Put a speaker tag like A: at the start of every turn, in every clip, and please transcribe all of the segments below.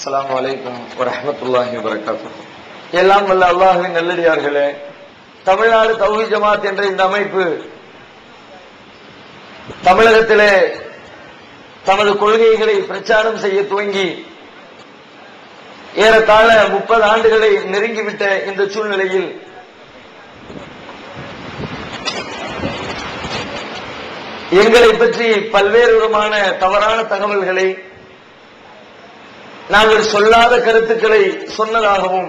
A: அஸ்ஸலாமு அலைக்கும் வரஹ்மத்துல்லாஹி வபரகாத்துஹு. எல்லாம் வல்ல அல்லாஹ்வின் நல்லடியார்களே, தமிழ்நாடு தௌஹீத் ஜமாத் என்ற இந்த அமைப்பு தமிழகத்திலே தமது கொள்கைகளை பிரச்சாரம் செய்ய துவங்கி ஏறத்தாழ 30 ஆண்டுகளை நெருங்கிவிட்ட இந்த சூழ்நிலையில் எங்களை பற்றி பல்வேறு விதமான தவறான தகவல்களை, நாங்கள் சொல்லாத கருத்துக்களை சொன்னதாகவும்,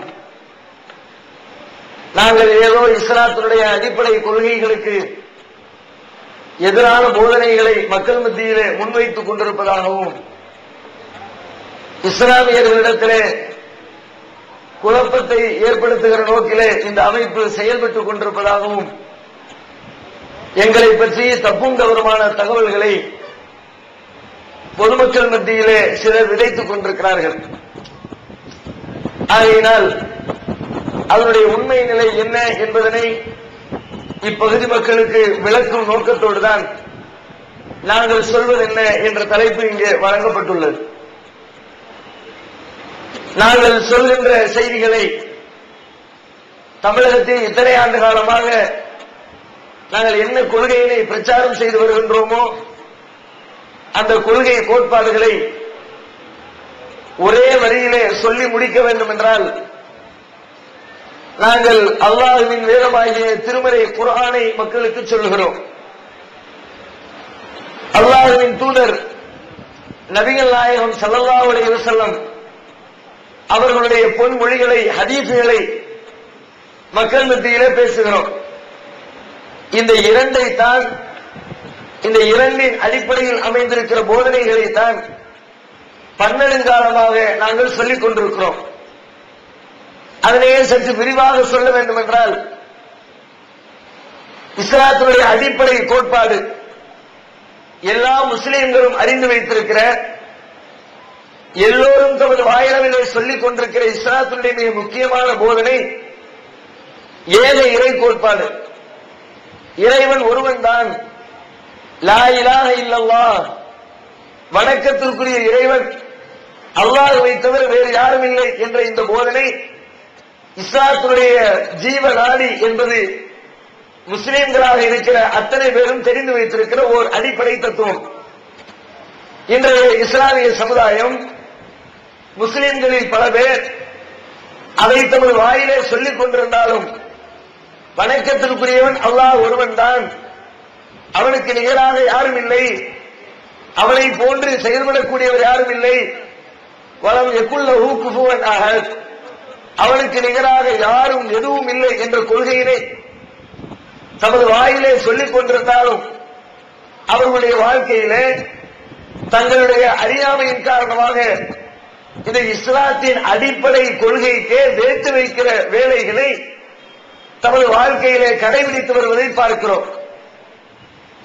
A: நாங்கள் ஏதோ இஸ்லாத்தினுடைய அடிப்படை கொள்கைகளுக்கு எதிரான போதனைகளை மக்கள் மத்தியிலே முன்வைத்துக் கொண்டிருப்பதாகவும், இஸ்லாமியர்களிடத்திலே குழப்பத்தை ஏற்படுத்துகிற நோக்கிலே இந்த அமைப்பு செயல்பட்டுக் கொண்டிருப்பதாகவும், எங்களை பற்றி தப்பும் தவறுமான தகவல்களை பொதுமக்கள் மத்தியிலே சிலர் விதைத்துக் கொண்டிருக்கிறார்கள். ஆகையினால் அதனுடைய உண்மை நிலை என்ன என்பதனை இப்பகுதி மக்களுக்கு விளக்கும் நோக்கத்தோடுதான் நாங்கள் சொல்வது என்ன என்ற தலைப்பு இங்கே வழங்கப்பட்டுள்ளது. நாங்கள் சொல்கின்ற செய்திகளை தமிழகத்தில் இத்தனை ஆண்டு காலமாக நாங்கள் என்ன கொள்கையினை பிரச்சாரம் செய்து வருகின்றோமோ அந்த கொள்கை கோட்பாடுகளை ஒரே வரியிலே சொல்லி முடிக்க வேண்டும் என்றால், நாங்கள் அல்லாஹ்வின் வேதமாகிய திருமறை குர்ஆனை மக்களுக்கு சொல்லுகிறோம். அல்லாஹ்வின் தூதர் நபிகள் நாயகம் ஸல்லல்லாஹு அலைஹி வஸல்லம் அவர்களுடைய பொன்மொழிகளை, ஹதீஸ்களை மக்கள் மத்தியிலே பேசுகிறோம். இந்த இரண்டின் அடிப்படையில் அமைந்திருக்கிற போதனைகளை தான் பன்னெடுங்காலமாக நாங்கள் சொல்லிக் கொண்டிருக்கிறோம். அதனையே சற்று விரிவாக சொல்ல வேண்டும் என்றால், இஸ்லாத்தினுடைய அடிப்படை கோட்பாடு எல்லா முஸ்லிம்களும் அறிந்து வைத்திருக்கிற, எல்லோரும் தமது வாயிலவிலே சொல்லிக் கொண்டிருக்கிற இஸ்லாத்தினுடைய மிக முக்கியமான போதனை ஏக இறை கோட்பாடு. இறைவன் ஒருவன் தான், லா இலாஹ இல்லல்லாஹ், வணக்கத்திற்குரிய இறைவன் அல்லாஹ்வை தவிர வேறு யாரும் இல்லை என்ற இந்த போதனை இஸ்லாத்தினுடைய ஜீவ நாடி என்பது முஸ்லிம்களாக இருக்கிற அத்தனை பேரும் தெரிந்து வைத்திருக்கிற ஓர் அடிப்படை தத்துவம். இன்றைய இஸ்லாமிய சமுதாயம், முஸ்லிம்களில் பல பேர் அதை தமது வாயிலே சொல்லிக் கொண்டிருந்தாலும், வணக்கத்திற்குரியவன் அல்லாஹ் ஒருவன் தான், அவனுக்கு நிகராக யாரும் இல்லை, அவனை போன்று செயல்படக்கூடியவர் யாரும் இல்லை, வலம் யகுல்லஹு குஃபுவன் அஹத், அவனுக்கு நிகராக யாரும் எதுவும் இல்லை என்ற கொள்கையினை தமது வாயிலே சொல்லிக் கொண்டிருந்தாலும், அவர்களுடைய வாழ்க்கையிலே தங்களுடைய அறியாமையின் காரணமாக இந்த இஸ்லாத்தின் அடிப்படை கொள்கைக்கே வேட்டு வைக்கிற வேலைகளை தமது வாழ்க்கையிலே கடைபிடித்து வருவதை பார்க்கிறோம்.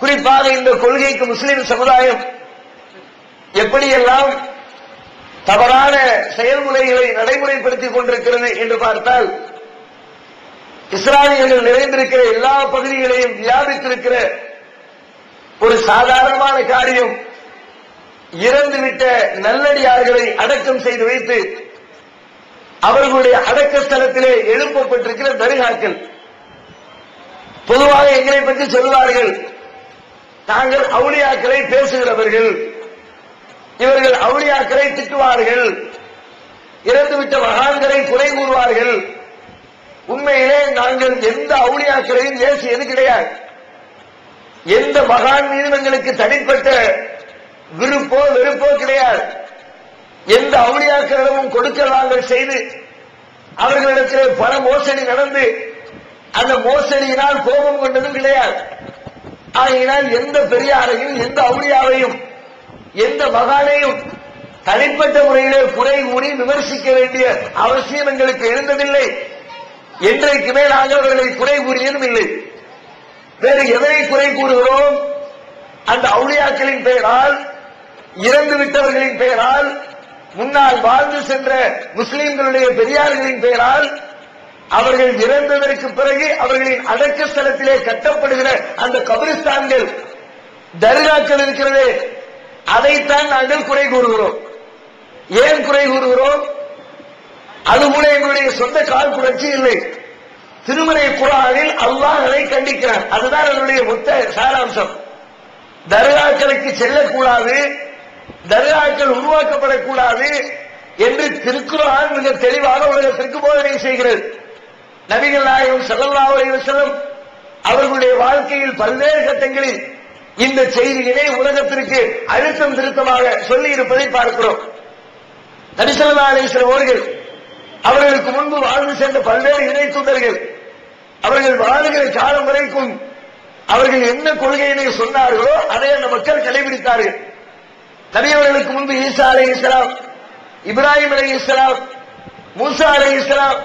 A: குறிப்பாக இந்த கொள்கைக்கு முஸ்லிம் சமுதாயம் எப்படியெல்லாம் தவறான செயல்முறைகளை நடைமுறைப்படுத்திக் கொண்டிருக்கிறது என்று பார்த்தால், இஸ்லாமியர்கள் நிறைந்திருக்கிற எல்லா பகுதிகளையும் வியாபித்திருக்கிற ஒரு சாதாரணமான காரியம், இறந்துவிட்ட நல்லடியார்களை அடக்கம் செய்து வைத்து அவர்களுடைய அடக்க ஸ்தலத்திலே எழுப்பப்பட்டிருக்கிற தர்காக்கள். பொதுவாக எங்களை பற்றி சொல்வார்கள், நாங்கள் அவுலியாக்களை பேசுகிறவர்கள், இவர்கள் அவுலியாக்களை திட்டுவார்கள், இறந்துவிட்ட மகான்களை குறை கூறுவார்கள். உண்மையிலே நாங்கள் எந்த அவுலியாக்களையும் ஏசியது கிடையாது. எந்த மகான் மீதும் எங்களுக்கு தனிப்பட்ட விருப்போ வெறுப்போ கிடையாது. எந்த அவுலியாக்களிடமும் கொடுக்கல் வாங்கல் செய்து அவர்களிடத்தில் பண மோசடி நடந்து அந்த மோசடியினால் கோபம் கொண்டதும் கிடையாது. ஆகையினால் எந்த பெரியாரையும், எந்த அவுலியாவையும், எந்த மகானையும் தனிப்பட்ட முறையிலே குறை கூறி விமர்சிக்க வேண்டிய அவசியம் எங்களுக்கு இருந்ததில்லை. என்றைக்குமே நாங்கள் அவர்களை குறை கூறியதும் இல்லை. வேறு எதனை குறை கூறுகிறோம்? அந்த அவுலியாக்களின் பெயரால், இறந்து விட்டவர்களின் பெயரால், முன்னால் வாழ்ந்து சென்ற முஸ்லிம்களுடைய பெரியார்களின் பெயரால், அவர்கள் இறந்ததற்கு பிறகு அவர்களின் அடக்க ஸ்தலத்திலே கட்டப்படுகிற அந்த கபிரிஸ்தான்கள், தர்காக்கள் இருக்கிறதே, அதைத்தான் நாங்கள் குறை கூறுகிறோம். ஏன் குறை கூறுகிறோம்? அது கூட எங்களுடைய சொந்த கால் புரட்சி இல்லை. திருமறை குர்ஆனில் அல்லாஹ் அதை கண்டிக்கிறான். அதுதான் அதனுடைய மொத்த சாராம்சம். தர்காக்களுக்கு செல்லக்கூடாது, தர்காக்கள் உருவாக்கப்படக்கூடாது என்று திருக்குர்ஆன் மிக தெளிவாக உலகத்திற்கு போதனை செய்கிறது. நபிகள் நாயகம் ஸல்லல்லாஹு அலைஹி வஸல்லம் அவர்களுடைய வாழ்க்கையில் பல்வேறு கட்டங்களில் இந்த செய்திகளை உலகத்திற்கு அழுத்தம் திருத்தமாக சொல்லி இருப்பதை பார்க்கிறோம். நபி ஸல்லல்லாஹு அலைஹி வஸல்லம் அவர்களுக்கு முன்பு வாழ்ந்து சென்ற பல்வேறு இணை தூதர்கள் அவர்கள் வாழுகிற காலம் வரைக்கும் அவர்கள் என்ன கொள்கையினை சொன்னார்களோ அதை அந்த மக்கள் கடைபிடித்தார்கள். நபி அவர்களுக்கு முன்பு ஈசா அலைஹிஸ்ஸலாம், இப்ராஹிம் அலைஹிஸ்ஸலாம், மூசா அலைஹிஸ்ஸலாம்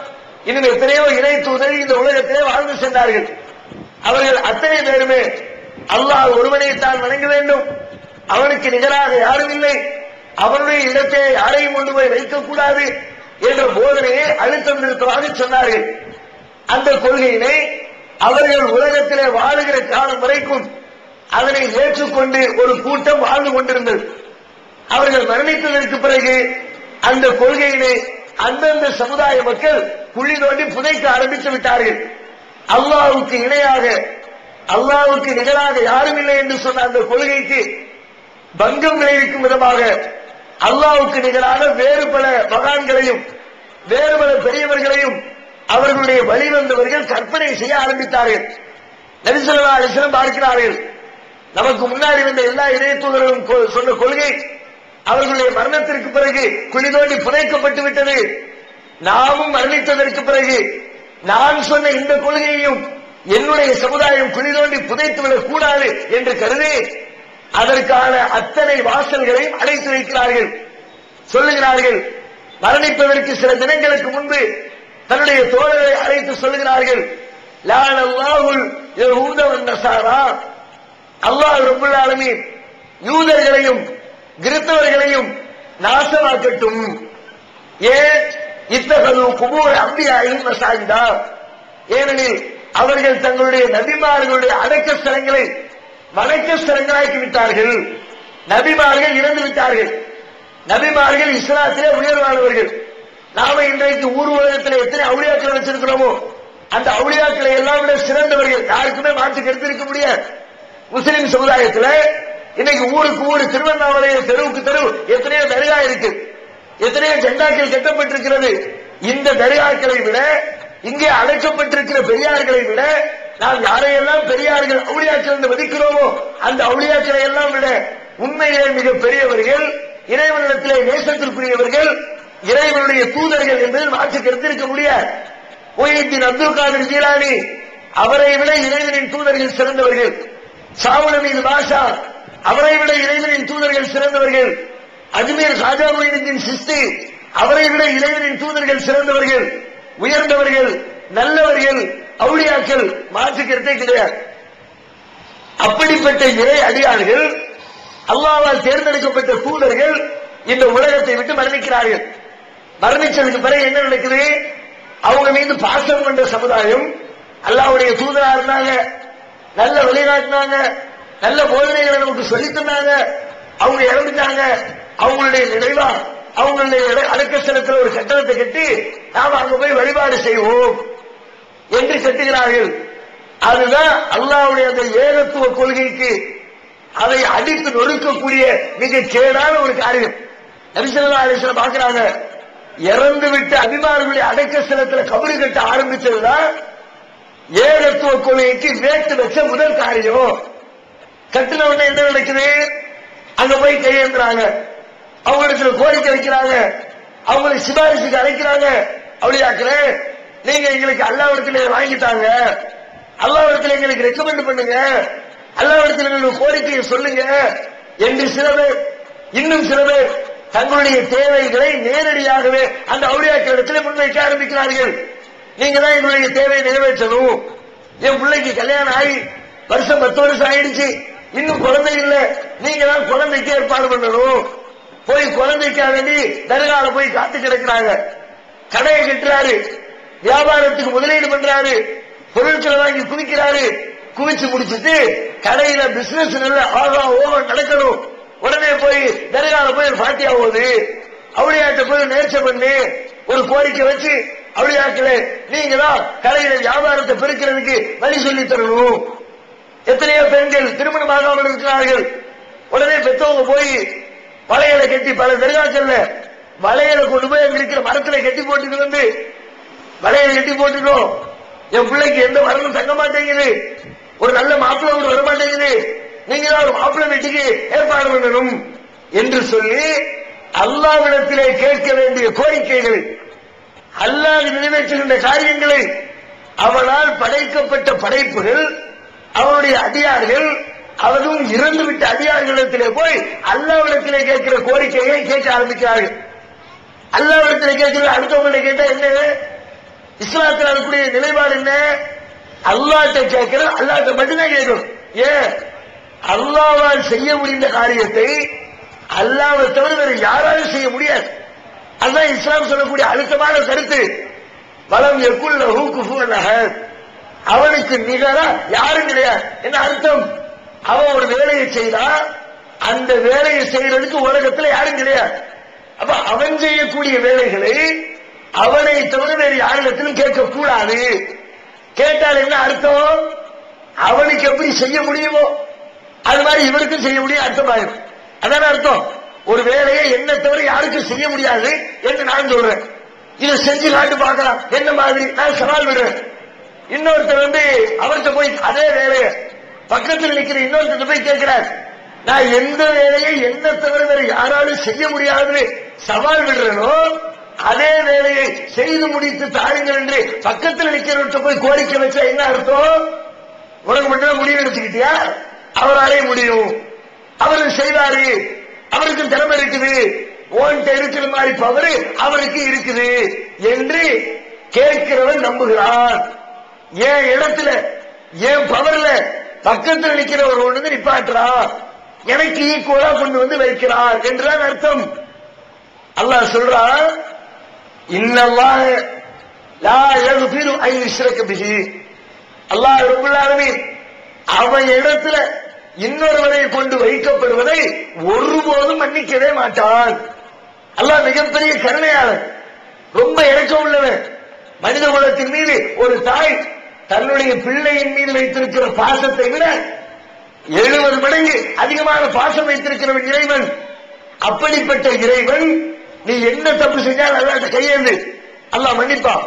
A: இன்னும் எத்தனையோ இணை தூதர்கள் இந்த உலகத்திலே வாழ்ந்து சென்றார்கள். அவர்கள் அத்தனை பேருமே அல்லாஹ் ஒருவனைத்தான் வணங்க வேண்டும், அவனுக்கு நிகராக யாரும் இல்லை, அவனுடைய இடத்தை யாரையும் கொண்டு போய் வைக்கக்கூடாது என்ற போதனையை அழுத்தம் நிறுத்தமாக சொன்னார்கள். அந்த கொள்கையினை அவர்கள் உலகத்திலே வாழுகிற காலம் வரைக்கும் அதனை ஏற்றுக்கொண்டு ஒரு கூட்டம் வாழ்ந்து கொண்டிருந்தது. அவர்கள் மரணித்ததற்கு பிறகு அந்த கொள்கையினை அந்தந்த சமுதாய மக்கள் குழி தோண்டி புதைக்க ஆரம்பித்து விட்டார்கள். அல்லாஹ்வுக்கு இணையாக, அல்லாஹ்வுக்கு நிகராக யாரும் இல்லை என்று சொன்ன அந்த கொள்கைக்கு பங்கம் விளைவிக்கும் விதமாக அல்லாஹ்வுக்கு நிகரான வேறு பல மகான்களையும் வேறு பல பெரியவர்களையும் அவர்களுடைய வழிவந்தவர்கள் கற்பனை செய்ய ஆரம்பித்தார்கள். நபி ஸல்லல்லாஹு அலைஹி வஸல்லம் பார்க்கிறார்கள், நமக்கு முன்னாடி வந்த எல்லா இறைத்தூதர்களும் சொன்ன கொள்கை அவர்களுடைய மரணத்திற்கு பிறகு குழி தோண்டி புதைக்கப்பட்டு விட்டது. நாமும் மரணித்ததற்கு பிறகு நான் சொன்ன இந்த கொள்கையையும் என்னுடைய சமுதாயம் குழி தோண்டி புதைத்துவிடக் கூடாது என்று கருதி அதற்கான அத்தனை வாசல்களையும் அடைத்து வைக்கிறார்கள். சொல்லுகிறார்கள், மரணிப்பதற்கு சில தினங்களுக்கு முன்பு தன்னுடைய தோழர்களை அழைத்து சொல்லுகிறார்கள், லானல்லாஹுல் யஹூத வன் நஸாரா, அல்லாஹ் ரப்பல் ஆலமீன் யூதர்களையும் கிறிஸ்தவர்களையும் நாசமாக்கட்டும். ஏன் இத்தகது குபூர் அம்பியாயும் மசாஜிதா, ஏனெனில் அவர்கள் தங்களுடைய நபிமார்களுடைய அடக்க ஸ்தலங்களை வணக்க ஸ்தலங்களாக்கி விட்டார்கள். நபிமார்கள் இறந்து விட்டார்கள். நபிமார்கள் இஸ்லாத்திலே உயர்வானவர்கள். நாம இன்றைக்கு ஊர் உலகத்தில் எத்தனை அவுளியாக்கள் வச்சிருக்கிறோமோ அந்த அவுளியாக்களை எல்லாம் விட சிறந்தவர்கள், யாருக்குமே மாற்று கருத்து இருக்க முடியாது. முஸ்லிம் சமுதாயத்தில் இன்னைக்கு ஊருக்கு ஊர், திருவண்ணாமலை தெருவுக்கு தெரு எத்தனையோ தர்கா இருக்கு, எத்தனையோ ஜெண்டாக்கள் கட்டப்பட்டிருக்கிறது. இந்த தர்காக்களை விட, இங்கே அழைக்கப்பட்டிருக்கிற பெரியார்களை விட நாம் யாரையெல்லாம் பெரியார்கள் அவுளியாக்கள் என்று மதிக்கிறோமோ அந்த அவுளியாக்களை எல்லாம் விட உண்மையிலே மிக பெரியவர்கள், இறைவனிடத்திலே நேசத்திற்குரியவர்கள், இறைவனுடைய தூதர்கள் என்பதில் மாற்று கருத்து இருக்க முடியாது. முஹ்யித்தீன் அப்துல் காதிர் ஜீலானி அவரை விட இறைவனின் தூதர்கள் சிறந்தவர்கள். ஷாவுல் அமீது பாஷா அவரை விட இறைவனின் தூதர்கள் சிறந்தவர்கள். அஜ்மீர் காஜா மொய்னுத்தீன் சிஸ்தி அவரை விட இறைவனின் தூதர்கள் சிறந்தவர்கள், உயர்ந்தவர்கள், நல்லவர்கள், அவுளியாக்கள், மாற்று கருத்தே கிடையாது. அப்படிப்பட்ட இறை அடியார்கள், அல்லாஹ்வால் தேர்ந்தெடுக்கப்பட்ட தூதர்கள் இந்த உலகத்தை விட்டு மரணிக்கிறார்கள். மரணிச்சதுக்கு பிறகு என்ன நடக்குது? அவங்க மீது பாசம் கொண்ட சமுதாயம், அல்லாஹ்வுடைய தூதரா இருந்தாங்க, நல்ல வழிகாட்டினாங்க, நல்ல போதனைகளை நமக்கு சொல்லித் தந்தாங்க, அவங்க இறந்துட்டாங்க, அவங்களுடைய நினைவா அவங்களுடைய அடக்க ஸ்தலத்தில் ஒரு கட்டணத்தை கட்டி நாம் அங்க போய் வழிபாடு செய்வோம் என்று கட்டுகிறார்கள். அதுதான் அல்லாஹ்வுடைய அந்த ஏகத்துவ கொள்கைக்கு அதை அடித்து நொறுக்கக்கூடிய மிக கேடான ஒரு காரியம். நபி ஸல்லல்லாஹு அலைஹி வஸல்லம் பார்க்கிறாங்க, இறந்து விட்டு அபிமானிகளுடைய அடக்க ஸ்தலத்தில் கபறு கட்ட ஆரம்பிச்சதுதான் ஏகத்துவ கொள்கைக்கு வேட்டு வச்ச முதல் காரியம். கட்டின உடனே என்ன நடக்குது? அங்க போய் கையேந்துறாங்க, அவங்களுக்கு கோரிக்கை வைக்கிறாங்க, அவங்களை சிபாரிசுக்கு அழைக்கிறாங்க. அவுளியாக்களே, நீங்க எங்களுக்கு அல்லாஹ்விடத்திலே வாங்கிட்டாங்க, அல்லாஹ்விடத்திலே எங்களுக்கு ரெக்கமெண்ட் பண்ணுங்க, அல்லாஹ்விடத்திலே எங்களுக்கு கோரிக்கையை சொல்லுங்க என்று சில பேர், இன்னும் சில பேர் தங்களுடைய தேவைகளை நேரடியாகவே அந்த அவுளியாக்களிடத்திலே முன்வைக்க ஆரம்பிக்கிறார்கள். நீங்க தான் எங்களுடைய தேவையை நிறைவேற்றணும், என் பிள்ளைக்கு கல்யாணம் ஆகி வருஷம் 10 வருஷம் ஆயிடுச்சு, இன்னும் குழந்தை இல்லை, நீங்க தான் குழந்தைக்கு ஏற்பாடு பண்ணணும். போய் குழந்தைக்காக வேண்டி தர்கால போய் காத்து கிடக்கிறாங்க. கடையை கட்டுறாரு, வியாபாரத்துக்கு முதலீடு பண்றாரு, பொருட்களை வாங்கி குவிக்கிறாரு. குவிச்சு முடிச்சுட்டு கடையில பிசினஸ் நல்ல ஆகா ஓகம் நடக்கணும், உடனே போய் தர்கால போய் பாத்தியா போகுது, அவுளியாட்ட போய் நேர்ச்சை பண்ணு, ஒரு கோரிக்கை வச்சு, அவுலியாக்களே நீங்க தான் கடையில வியாபாரத்தை பெருக்கிறதுக்கு வழி சொல்லி தரணும். எத்தனையோ பெண்கள் திருமணமாகாமல் இருக்கிறார்கள். உடனே பெற்றவங்க போய் வளையலை கட்டி, பல தர்காக்கள்ல வளையலை கொண்டு போய் அங்க இருக்கிற மரத்துல கட்டி போட்டுட்டு வந்து, வளையலை கட்டி போட்டுட்டோம், என் பிள்ளைக்கு எந்த மரமும் தங்க மாட்டேங்குது, ஒரு நல்ல மாப்பிள்ளை கூட வர மாட்டேங்குது, நீங்க தான் ஒரு மாப்பிள்ளை வீட்டுக்கு ஏற்பாடு பண்ணணும் என்று சொல்லி அல்லாஹ்விடத்திலே கேட்க வேண்டிய கோரிக்கைகள், அல்லாஹ் நிறைவேற்றுகின்ற காரியங்களை, அவனால் படைக்கப்பட்ட படைப்புகள், அவனுடைய அடியார்கள், அவரும் இறந்துவிட்ட அடியார்களிடத்திலே போய் அல்லாஹ்விடத்திலே கேட்கிற கோரிக்கையை கேட்க ஆரம்பிக்கிறார்கள். அல்லாஹ்விடத்திலே கேட்கிற அடுத்தவங்களை கேட்டா என்ன? இஸ்லாத்தில் இருக்கக்கூடிய நிலைப்பாடு என்ன? அல்லாஹ்ட்ட கேட்கிற, அல்லாஹ்ட்ட மட்டும்தான் கேட்கணும். ஏன்? அல்லாஹ்வால் செய்ய முடிந்த காரியத்தை அல்லாஹ்வை தவிர வேறு யாராலும் செய்ய முடியாது. அதுதான் இஸ்லாம் சொல்லக்கூடிய அழுத்தமான கருத்து. வலம் யகுல்லஹு குஃபுவன் அஹத், அவனுக்கு நிகரா யாரும் கிடையாது. என்ன அர்த்தம்? அவன் ஒரு வேலையை செய்தா அந்த வேலையை செய்யறதுக்கு உலகத்துல யாரும் கிடையாது. அப்ப அவன் செய்யக்கூடிய வேலைகளை அவனை தவிர வேறு யாரிடத்திலும் கேட்கக்கூடாது. கேட்டால் என்ன அர்த்தம்? அவனுக்கு எப்படி செய்ய முடியுமோ அது மாதிரி இவருக்கும் செய்ய முடியும் அர்த்தமாயிரும். அதான அர்த்தம். ஒரு வேலையை என்ன தவிர யாருக்கும் செய்ய முடியாது என்று நான் சொல்றேன். இதை செஞ்சு காட்டு பார்க்கலாம், என்ன மாதிரி நான் சவால் விடுறேன். இன்னொருத்தர் அவர்கிட்ட போய் அதே வேலையை பக்கத்தில் நிற்கிற இன்னொருத்தர் போய் கேட்கிறார், நான் எந்த வேலையை என்ன தவிர வேற யாராலும் செய்ய முடியாது சவால் விடுறனோ அதே வேலையை செய்து முடித்து தாருங்கள் என்று பக்கத்தில் நிற்கிறவர்கிட்ட போய் கோரிக்கை வச்சா என்ன அர்த்தம்? உனக்கு மட்டும் முடிவு எடுத்துக்கிட்டியா? அவராலே முடியும், அவரு செய்வாரு, அவருக்கு திறமை இருக்குது, ஓன்ட்ட இருக்கிற மாதிரி பவர் அவருக்கு இருக்குது என்று கேட்கிறவன் நம்புகிறான். என் இடத்துல என் பவர்ல பக்கத்தில் நிற்கிறவர் ஒன்று நிப்பாட்டுறா, எனக்கு ஈக்குவலா கொண்டு வந்து வைக்கிறார் என்றுதான் அர்த்தம். அல்லாஹ் சொல்றான், இன்னல்லாஹ லா யக்ஃபிரு அன் யுஷ்ரக பிஹி, அல்லாஹ் ரப்பல் ஆலமீன் அவன் இடத்துல இன்னொருவரை கொண்டு வைக்கப்படுவதை ஒருபோதும் மன்னிக்கவே மாட்டான். அல்லாஹ் மிகப்பெரிய கருணையாளன், ரொம்ப இரக்கம் உள்ளவன். மனித குலத்தின் மீது ஒரு தாய் தன்னுடைய பிள்ளையின் மீது வைத்திருக்கிற பாசத்தை விட 70 மடங்கு அதிகமான பாசம் வைத்திருக்கிறவன் இறைவன். அப்படிப்பட்ட இறைவன் நீ என்ன தப்பு செஞ்சால் அல்லாஹ்ட்ட கையேந்து, அல்லாஹ் மன்னிப்பான்.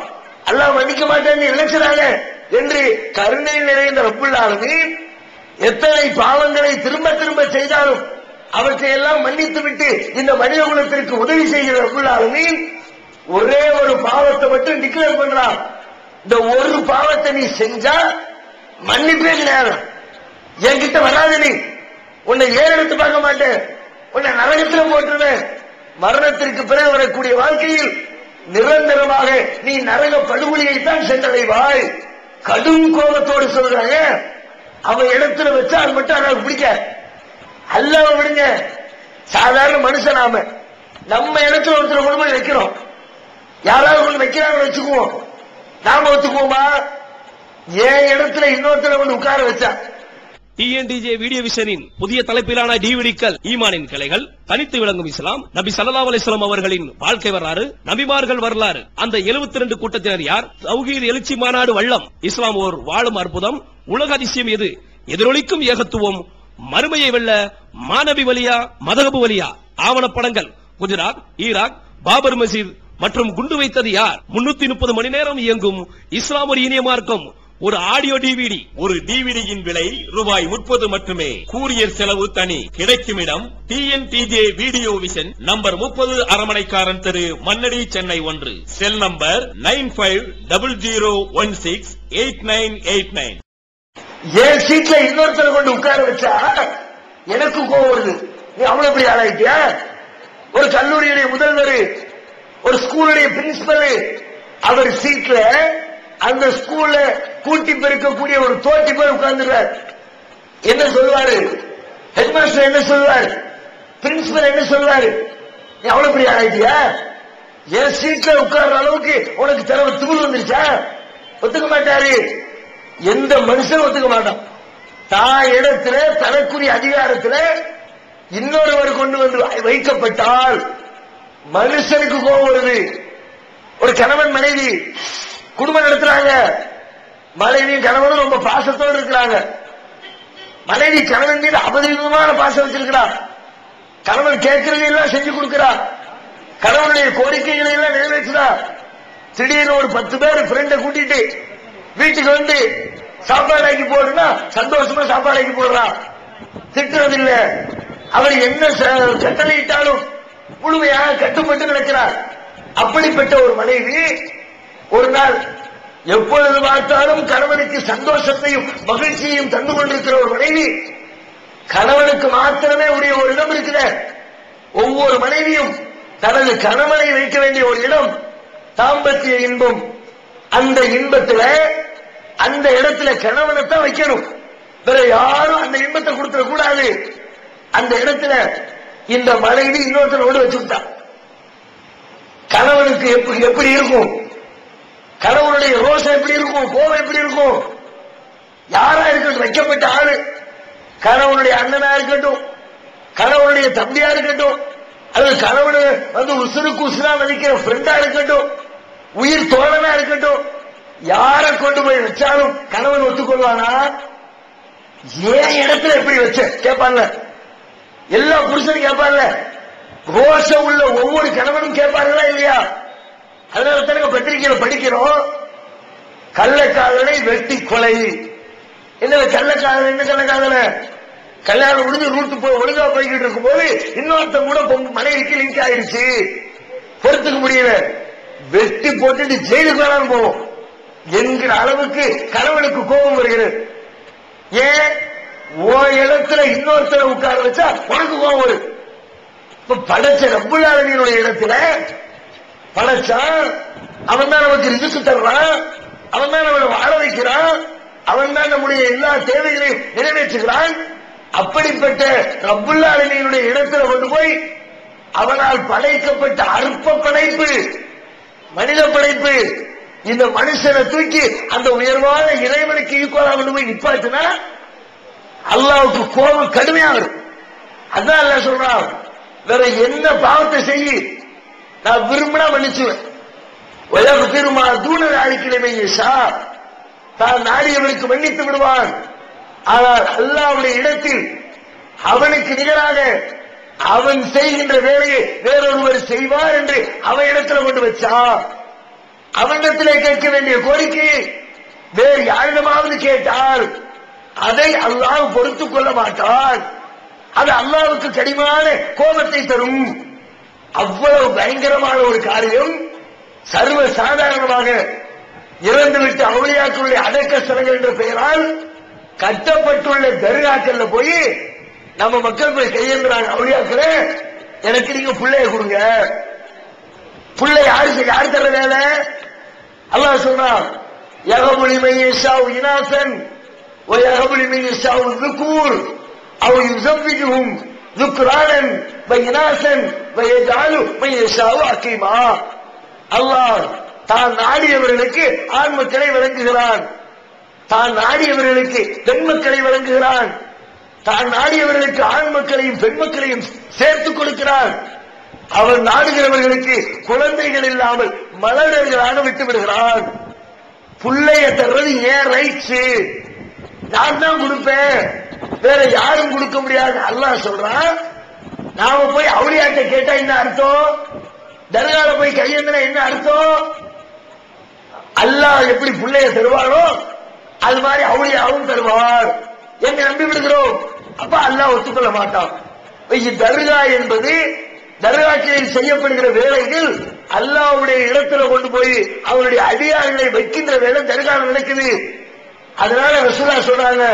A: அல்லாஹ் மன்னிக்க மாட்டேன்னு நினைச்சாங்க என்று கருணை நிறைந்த ரப்புல் ஆலமீன் எத்தனை பாவங்களை திரும்ப திரும்ப செய்தாலும் அவற்றை எல்லாம் மன்னித்து விட்டு இந்த மனித குலத்திற்கு உதவி செய்கிற ரப்புல் ஆலமீன் ஒரே ஒரு பாவத்தை மட்டும் டிக்ளேர் பண்றான். இந்த ஒரு பாவத்தை நீ செஞ்சா மன்னிப்பே கிடையாது, என்கிட்ட வராது, நீ உன்னை ஏறெடுத்து பார்க்க மாட்டேன், உன்னை நரகத்தில் போட்டுருவேன். மரணத்திற்கு பிறகு வரக்கூடிய வாழ்க்கையில் நிரந்தரமாக நீ நரக படுகொலியைத்தான் சென்றடைவாய். கடும் கோபத்தோடு சொல்றாங்க. அவன் இடத்துல வச்சா அது மட்டும் அவனுக்கு பிடிக்க. அல்லாஹ் விடுங்க, சாதாரண மனுஷன் நாம நம்ம இடத்துல ஒருத்தர் கொண்டு போய் வைக்கிறோம், யாராவது கொண்டு வைக்கிறாங்க வச்சுக்குவோம், நாம ஒத்துக்குவோமா? என் இடத்துல இன்னொருத்தர் கொண்டு உட்கார வச்சா.
B: டிஎன்டிஜே வீடியோ விஷனின் புதிய தலைப்பிலான டிவிடிக்கள் ஈமானின் கிளைகள், தனித்து விளங்கும் இஸ்லாம், நபி ஸல்லல்லாஹு அலைஹி வஸல்லம் அவர்களின் வாழ்க்கை வரலாறு, நபிமார்கள் வரலாறு, அந்த 72 கூட்டத்தினர் யார், தௌஹீத் எழுச்சி மாநாடு வள்ளம், இஸ்லாம் ஓர் வாழும் அற்புதம், உலக அதிசயம் எது, எதிரொலிக்கும் ஏகத்துவம், மறுமையை வெல்ல மாநபி வலியா மதகபு வலியா, ஆவணப்படங்கள், குஜராத், ஈராக், பாபர் மசீத் மற்றும் குண்டு வைத்தது யார், 330 மணி நேரம் இயங்கும் இஸ்லாம் ஒரு இனிய மார்க்கம், ஒரு ஆடியோ டிவிடி.
C: ஒரு டிவிடியின் விலை ரூபாய் 30 மட்டுமே. கூரியர் செலவு தனி. கிடைக்கும் இடம் டிஎன்டிஜே வீடியோ விஷன், நம்பர் 30, அரமனைக்காரன் தெரு, மண்ணடி, சென்னை 1. Cell number 9500168989.
A: என் சீட்ல இன்னொருத்தரை கொண்டு உட்கார வச்சா எனக்கு கோவம் வருது. நீ அவ்வளவு பெரிய ஆளாயிட்டியா? ஒரு கல்லூரியுடைய முதல்வர், ஒரு ஸ்கூலுடைய பிரின்சிபல், அவர் சீட்ல அந்த ஸ்கூல்ல கூட்டி பெருக்கக்கூடிய ஒரு தோட்டி போய் உட்கார்ந்துறார். என்ன சொல்லுவாரு? ஹெட்மாஸ்டர் என்ன சொல்லுவார்? பிரின்சிபல் என்ன சொல்லுவாரு? நீ அவ்வளவு பெரிய ஆளாயிட்டியா? என் சீட்ல உட்கார்ற அளவுக்கு உனக்கு திமிரு வந்துருச்சா? ஒத்துக்க மாட்டாரு. எந்த மனுஷன் ஒத்துக்க மாட்டான். தான் இடத்துல தனக்குரிய அதிகாரத்துல இன்னொருவர் கொண்டு வந்து வைக்கப்பட்டால் மனுஷனுக்கு கோபம் வருது. ஒரு கணவன் மனைவி குடும்பம் நடத்துறாங்க. மனைவியும் கணவனும் ரொம்ப பாசத்தோடு இருக்கிறாங்க. மனைவி கணவன் மீது அபரிமிதமான பாசம் வச்சிருக்கிறார். கணவன் கேட்கறதையெல்லாம் செஞ்சு கொடுக்கிறார். கணவனுடைய கோரிக்கைகளை எல்லாம் நிறைவேற்றுறார். திடீர்னு ஒரு 10 பேர் ஃப்ரெண்டை கூட்டிட்டு வீட்டுக்கு வந்து சாப்பாடு ஆக்கி போடுனா சந்தோஷமா சாப்பாடு ஆக்கி போடுறான். திட்டுறதில்ல. அவர் என்ன கட்டளையிட்டாலும் முழுமையாக கட்டுப்பட்டு நடக்கிறார். அப்படிப்பட்ட ஒரு மனைவி ஒரு நாள் எப்பொழுது பார்த்தாலும் கணவனுக்கு சந்தோஷத்தையும் மகிழ்ச்சியையும் தந்து கொண்டிருக்கிற ஒரு மனைவி, கணவனுக்கு மாத்திரமே உரிய ஒரு இடம் இருக்கிற ஒவ்வொரு மனைவியும் தனது கணவனை வைக்க வேண்டிய ஒரு இடம் தாம்பத்திய இன்பம். அந்த இன்பத்துல அந்த இடத்துல கணவனைத்தான் வைக்கணும். வேற யாரும் அந்த இன்பத்தை கொடுத்துட கூடாது. அந்த இடத்துல இந்த மனைவி இன்னொருத்தரோடு வச்சுக்கிட்டான். கணவனுக்கு எப்படி இருக்கும்? கணவனுடைய ரோஷம் எப்படி இருக்கும்? கோபம் எப்படி இருக்கும்? யாரா இருக்கட்டும், வைக்கப்பட்ட ஆளு, கணவனுடைய அண்ணனா இருக்கட்டும், கணவனுடைய தம்பியா இருக்கட்டும், அல்லது கணவனு வந்து உசுருக்கு உசுரா மதிக்கிற ஃப்ரெண்டா இருக்கட்டும், உயிர் தோழனா இருக்கட்டும், யாரை கொண்டு போய் வச்சாலும் கணவன் ஒத்துக்கொள்வானா? ஏன் இடத்துல எப்படி வச்ச கேட்பான்ல, எல்லா புருஷனும் கேட்பான்ல, ரோஷம் உள்ள ஒவ்வொரு கணவனும் கேட்பார்களா இல்லையா? அதனால தானே பத்திரிகையில படிக்கிறோம், கள்ளக்காதலை வெட்டி கொலை. என்ன கள்ளக்காதல்? என்ன கள்ளக்காதல? கல்யாணம் முடிஞ்சு ரூட்டு போய் ஒழுங்கா போய்கிட்டு இருக்கும் போது இன்னொருத்த கூட மனைவிக்கு லிங்க் ஆயிருச்சு, பொறுத்துக்க முடியல, வெட்டி போட்டுட்டு ஜெயிலுக்கு வேணாலும் போவோம் என்கிற அளவுக்கு கணவனுக்கு கோபம் வருகிறது. ஏன் ஓ இடத்துல இன்னொருத்தரை உட்கார வச்சா உனக்கு கோபம் வரும். இப்ப படைச்ச ரப்புல் ஆலமீனுடைய இடத்துல படைச்சான், அவன் தான் நமக்கு ரிஸ்க் தர்றான், அவன் தான் நம்மளை வாழ வைக்கிறான், அவன் தான் நம்முடைய எல்லா தேவைகளையும் நிறைவேற்றுகிறான். அப்படிப்பட்ட ரப்புல் ஆலமீனுடைய இடத்துல கொண்டு போய் அவனால் படைக்கப்பட்ட அற்ப படைப்பு மனித படைப்பு இந்த மனுஷனை தூக்கி அந்த உயர்வான இறைவனுக்கு ஈக்குவலா கொண்டு போய் நிப்பாட்டுனா அல்லாஹ்வுக்கு கோபம் கடுமையா வரும். அதான் அல்லாஹ் சொல்றான், வேற என்ன பாவத்தை செய்ய நான் விரும்பினா மன்னிச்சுவேன். பெருமா தூணாளிக்கிழமை தான் நாடியவனுக்கு மன்னித்து விடுவான். ஆனால் அல்லாஹ்வுடைய இடத்தில் அவனுக்கு நிகராக அவன் செய்கின்ற வேலையை வேறொருவர் செய்வார் என்று அவன் இடத்துல கொண்டு வச்சா, அவனிடத்திலே கேட்க வேண்டிய கோரிக்கையை வேறு யாரிடமாவது கேட்டால் அதை அல்லாஹ் பொறுத்துக் கொள்ள மாட்டான். அது அல்லாஹ்வுக்கு கடிமான கோபத்தை தரும். அவ்வளவு பயங்கரமான ஒரு காரியம் சர்வ சாதாரணமாக இறந்துவிட்டு அவுளியாக்களுடைய அடக்க ஸ்தலங்கள் என்ற பெயரால் கட்டப்பட்டுள்ள தர்காக்கள்ல போய் நம்ம மக்கள் போய் கையேந்துறாங்க. அவுளியாக்களே எனக்கு நீங்க பிள்ளைய கொடுங்க. பிள்ளை யாரு தர வேலை? அல்லாஹ் சொல்றான், யகபுலி மையஷாவு இனாசன் வ யகபுலி மையஷாவு ذுகூர் அவ் யுஸவ்விஜுஹும் ذுக்ரானன் வ இனாசன் வ யஜஅலு மையஷாவு அகீமா. அல்லாஹ் தான் நாடியவர்களுக்கு ஆண் மக்களை வழங்குகிறான், தான் நாடியவர்களுக்கு பெண் மக்களை வழங்குகிறான், தான் நாடியவர்களுக்கு ஆண் மக்களையும் பெண் மக்களையும் சேர்த்துக் கொடுக்கிறான். அவன் நாடுகிறவர்களுக்கு குழந்தைகள் இல்லாமல் மலர்களாக விட்டு விடுகிறான். புள்ளைய தர்றது ஏன் ரைட்ஸ்? நான் தான் கொடுப்பேன், வேற யாரும் கொடுக்க முடியாது. அல்லாஹ் சொல்றான், நாம போய் அவுளியாட்ட கேட்டா என்ன அர்த்தம்? தர்கால போய் கையேந்தினா என்ன அர்த்தம்? அல்லாஹ் எப்படி புள்ளைய தருவாரோ அது மாதிரி அவுளியாவும் தருவார் என்று நம்பி விடுகிறோம். அப்ப அல்லாஹ் ஒத்துக்கொள்ள மாட்டான். தர்கா என்பது தர்காக்களில் செய்யப்படுகிற வேலைகள் அல்லாஹ்வுடைய இடத்துல கொண்டு போய் அவருடைய அடியார்களை வைக்கின்ற வேலை தர்கால நடக்குது. அதனால ரசூலுல்லாஹ் சொல்றாங்க,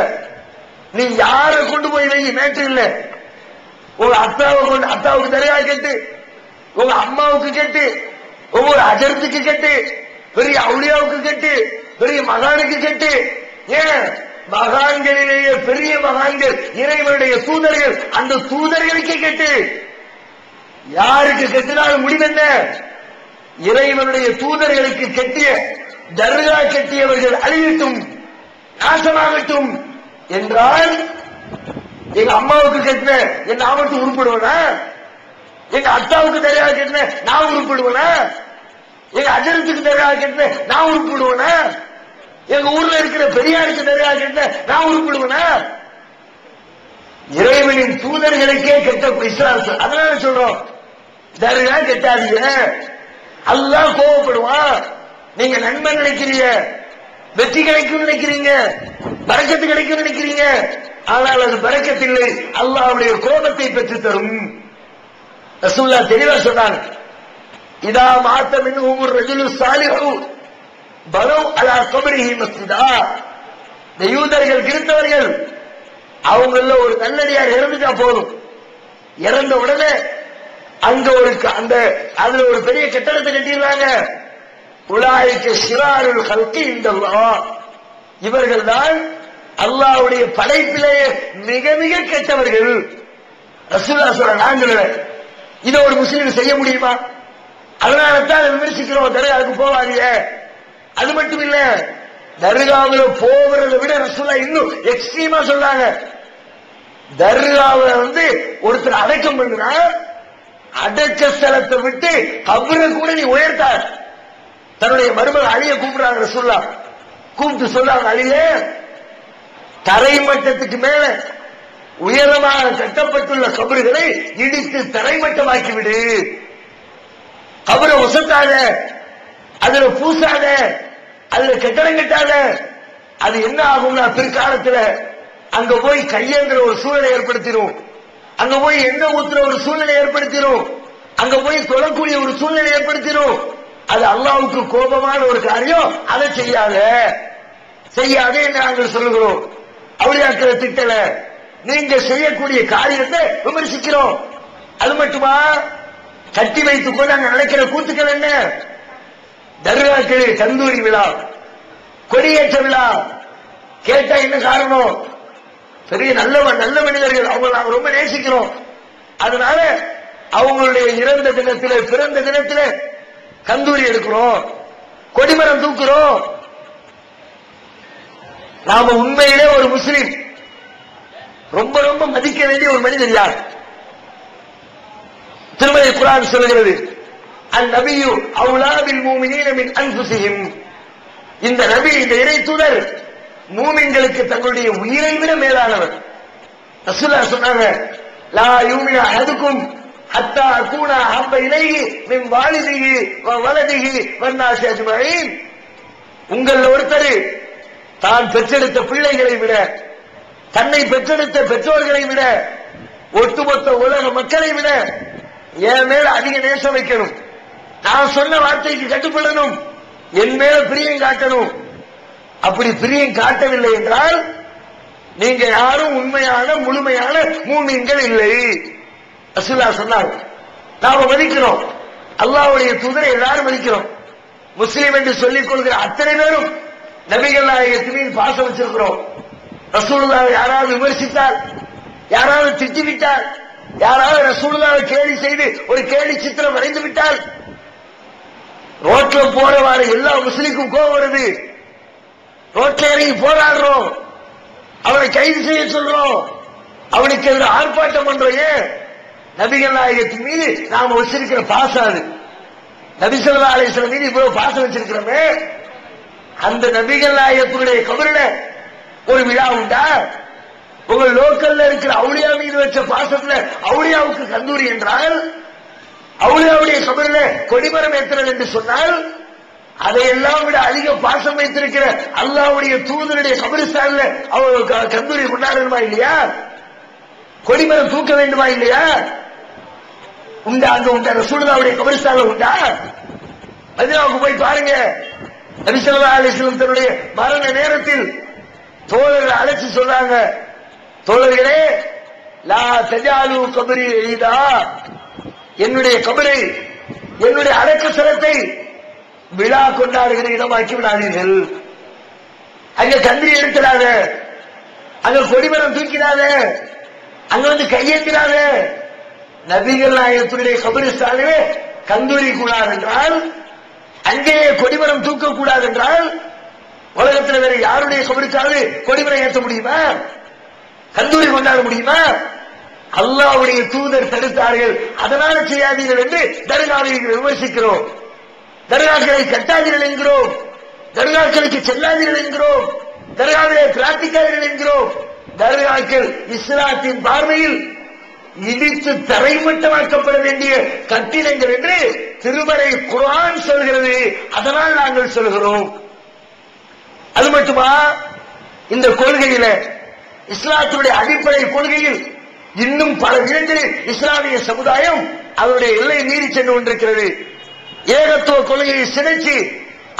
A: நீ யாரை கொண்டு போய் வை மேட்டர் இல்ல. உங்க அத்தாவை கொண்டு அத்தாவுக்கு தர்கா கட்டு, உங்க அம்மாவுக்கு கட்டு, ஒவ்வொரு அஜரத்துக்கு கட்டு, பெரிய அவுளியாவுக்கு கட்டு, பெரிய மகானுக்கு கட்டு. ஏன் மகான்களிலேயே பெரிய மகான்கள் இறைவனுடைய தூதர்கள், அந்த தூதர்களுக்கே கட்டு. யாருக்கு கட்டினாலும் முடிவென்ன? இறைவனுடைய தூதர்களுக்கு கட்டிய தர்கா கட்டியவர்கள் அழியட்டும், நாசமாகட்டும் என்றால் எங்க அம்மாவுக்கு கட்டின என் நான் மட்டும் உருப்படுவேனா? எங்க அத்தாவுக்கு தர்கா கட்டின நான் உருப்படுவேனா? எங்க அஜரத்துக்கு தர்கா கட்டின நான் உருப்பிடுவேனா? எங்க ஊர்ல இருக்கிற பெரியாருக்கு தர்கா கட்டின நான் உருப்பிடுவேனா? இறைவனின் தூதர்களுக்கே கெட்ட இஸ்லாம். அதனால சொல்றோம், தர்கா கட்டாதீங்க, அல்லாஹ் கோபப்படுவான். நீங்க நன்மை நினைக்கிறீங்க, வெற்றி கிடைக்கும் நினைக்கிறீங்க, பரக்கத்து கிடைக்கும் நினைக்கிறீங்க, ஆனால் அது பரக்கத்து இல்லை, அல்லாஹ்வுடைய கோபத்தை பெற்று தரும். ரசூலுல்லாஹ் தெளிவா சொன்னாங்க, இதா மாத்த மின்ஹும் ரஜுலு சாலிஹு பலவ் அலா கப்ரிஹி மஸ்ஜிதா. இந்த யூதர்கள் கிறிஸ்தவர்கள் அவங்கள ஒரு நல்லடியார் இறந்துட்டா போதும், இறந்த உடனே அங்க ஒரு அந்த அதுல ஒரு பெரிய கட்டடத்தை கட்டிடுறாங்க. உலாயிக்க ஷிராருல் ஹல்கி இந்தல்லாஹ், இவர்கள் தான் அல்லாஹ்வுடைய படைப்பிலே மிக மிக கெட்டவர்கள். ரசூலுல்லாஹ் சொல்ற நாங்கள் இதை ஒரு முஸ்லீம் செய்ய முடியுமா? அதனால தான் விமர்சிக்கிறோம், தர்காவுக்கு போவாதீங்க. அது மட்டும் இல்ல, தர்காவில் போவதை விட ரசூலுல்லாஹ் இன்னும் எக்ஸ்ட்ரீமா சொல்றாங்க. தர்காவை ஒருத்தர் அடக்கம் பண்ணுனா அடக்க ஸ்தலத்தை விட்டு கபரை கூட நீ உயர்த்தார். தன்னுடைய மருமக அலிய கூப்பிடுறாங்க ரசூலுல்லாஹ், கூப்பிட்டு சொல்றாங்க, அலியே தரைமட்டத்துக்கு மேல உயரமாக கட்டப்பட்டுள்ள கபறுகளை இடித்து தரைமட்டமாக்கி விடு. கபரை உசத்தாத, அதுல பூசாத, அதுல கட்டடம் கட்டாத. அது என்ன ஆகும்னா பிற்காலத்துல அங்க போய் கையேந்திர ஒரு சூழலை ஏற்படுத்திடும், அங்க போய் எண்ணெய் ஊத்துற ஒரு சூழ்நிலை ஏற்படுத்திடும், அங்க போய் தொழக்கூடிய ஒரு சூழ்நிலை ஏற்படுத்திடும். அது அல்லாஹ்வுக்கு கோபமான ஒரு காரியம். அதை செய்யாதே நாங்கள் சொல்லுகிறோம். அவுலியாக்களை திட்டல, நீங்க செய்யக்கூடிய காரியத்தை விமர்சிக்கிறோம். அது மட்டுமா, கட்டி வைத்துக் கொண்டு அங்க நடக்கிற கூத்துக்கள் என்ன? தர்காக்கள் கந்தூரி விழா, கொடியேற்ற விழா. கேட்டா என்ன காரணம்? பெரிய நல்ல மனிதர்கள், அவங்க நாங்க ரொம்ப நேசிக்கிறோம். அதனால அவங்களுடைய இறந்த தினத்திலே பிறந்த தினத்திலே கந்தூரி எடுக்கிறோம், கொடிமரம் தூக்குறோம். நாம உண்மையிலே ஒரு முஸ்லிம் ரொம்ப ரொம்ப மதிக்க வேண்டிய ஒரு மனிதர் யார்? திருமலை குர்ஆன் சொல்கிறது, அந்நபியு அவுலா பில் மூமினீன மின் அன்ஃபுஸிஹிம். இந்த நபி, இந்த இறை தூதர் மூமின்களுக்கு தங்களுடைய உயிரை விட மேலானவர். ரசூலுல்லாஹ் சொன்னாங்க, லா யூமினு அஹதுக்கும் ஹத்தா அகூனா அஹப்ப இலைஹி மின் வாலிதிஹி வ வலதிஹி வன்னாஸி அஜ்மஈன். உங்கள் ஒருத்தர் தான் பெற்றெடுத்த பிள்ளைகளை விட, தன்னை பெற்றெடுத்த பெற்றோர்களை விட, ஒட்டுமொத்த உலக மக்களை விட என் மேல அதிக நேசம் வைக்கணும், நான் சொன்ன வார்த்தைக்கு கட்டுப்படணும், என் மேல பிரியம் காட்டணும். அப்படி பிரியம் காட்டவில்லை என்றால் நீங்க யாரும் உண்மையான முழுமையான மூமின்கள் இல்லை. ரசூலுல்லாஹ் சொன்னார். நாம மதிக்கிறோம், அல்லாஹ்வுடைய தூதரை எல்லாரும் மதிக்கிறோம். முஸ்லீம் என்று சொல்லிக் கொள்கிற அத்தனை பேரும் நபிகள் நாயகத்தின் மீது பாசம் வச்சிருக்கிறோம். ரசூலுல்லாஹ் யாராவது விமர்சித்தால், யாராவது திட்டிவிட்டால், யாராவது ரசூலுல்லாஹ் கேலி செய்து ஒரு கேலி சித்திரம் வரைந்து விட்டால், ரோட்ல போறவாறு எல்லா முஸ்லிமுக்கும் கோபம் வருது. ரோட்ல இறங்கி போராடுறோம், அவனை கைது செய்ய சொல்றோம், அவனுக்கு எதிராக ஆர்ப்பாட்டம் பண்றோம். ஏன்? நபிகள் நாயகத்தின் மீது நாம வச்சிருக்கிற பாசம் அது. நபி ஸல்லல்லாஹு அலைஹி வஸல்லம் மீது இவ்வளவு பாசம் வச்சிருக்கிறோமே, அந்த நபிகள் நாயகத்துடைய கபரில ஒரு விழா உண்டா? உங்க லோக்கல்ல இருக்கிற அவுலியா மீது வச்ச பாசத்துல அவுலியாவுக்கு கந்தூரி என்றால், அவுலியாவுடைய கபரில கொடிமரம் ஏற்றுறது என்று சொன்னால், அதையெல்லாம் விட அதிக பாசம் வைத்திருக்கிற அல்லாஹ்வுடைய தூதருடைய கபரிஸ்தான்ல அவர் கந்தூரி கொண்டாடணுமா இல்லையா? கொடிமரம் தூக்க வேண்டுமா இல்லையா? உண்டா? அங்க உண்டா? ரசூலுல்லாஹ்வுடைய கபரிஸ்தான்ல உண்டா? மதீனாவுக்கு போய் பாருங்க. நபி ஸல்லல்லாஹு அலைஹி வஸல்லம் தன்னுடைய மரண நேரத்தில் தோழர்களை அழைச்சு சொல்றாங்க, தோழர்களே, லா தஜாலு கபரி ஈதா, என்னுடைய கபரை, என்னுடைய அடக்க ஸ்தலத்தை விழா கொண்டாடுகிற இடமாக்கி விடாதீர்கள். அங்க கந்திரி எடுக்கிறாங்க, அங்க கொடிமரம் தூக்கிறாங்க, அங்க கையேற்கிறாங்க. நபிகள் நாயகத்துடைய கபரிஸ்தானே கந்தூரி கூடாது என்றால், அங்கேயே கொடிமரம் தூக்க கூடாது என்றால், உலகத்தில் வேற யாருடைய கபருக்காவது கொடிமரம் ஏற்ற முடியுமா? கந்தூரி கொண்டாட முடியுமா? அல்லாஹ்வுடைய தூதர் தடுத்தார்கள், அதனால செய்யாதீர்கள் என்று தர்காவை விமர்சிக்கிறோம். தர்காக்களை கட்டாதீர்கள் என்கிறோம், தர்காக்களுக்கு செல்லாதீர்கள் என்கிறோம், தர்காவிலே பிரார்த்திக்காதீர்கள் என்கிறோம். தர்காக்கள் இஸ்லாத்தின் பார்வையில் இடித்து தரைமட்டமாக்கப்பட வேண்டிய கட்டிடங்கள் என்று திருமறை குர்ஆன் சொல்கிறது. அதனால் நாங்கள் சொல்கிறோம். அது மட்டுமா, இந்த கொள்கையில இஸ்லாத்துடைய அடிப்படை கொள்கையில் இன்னும் பல இடங்களில் இஸ்லாமிய சமுதாயம் அவருடைய எல்லை மீறி சென்று கொண்டிருக்கிறது. ஏகத்துவ கொள்கையை சிதைச்சு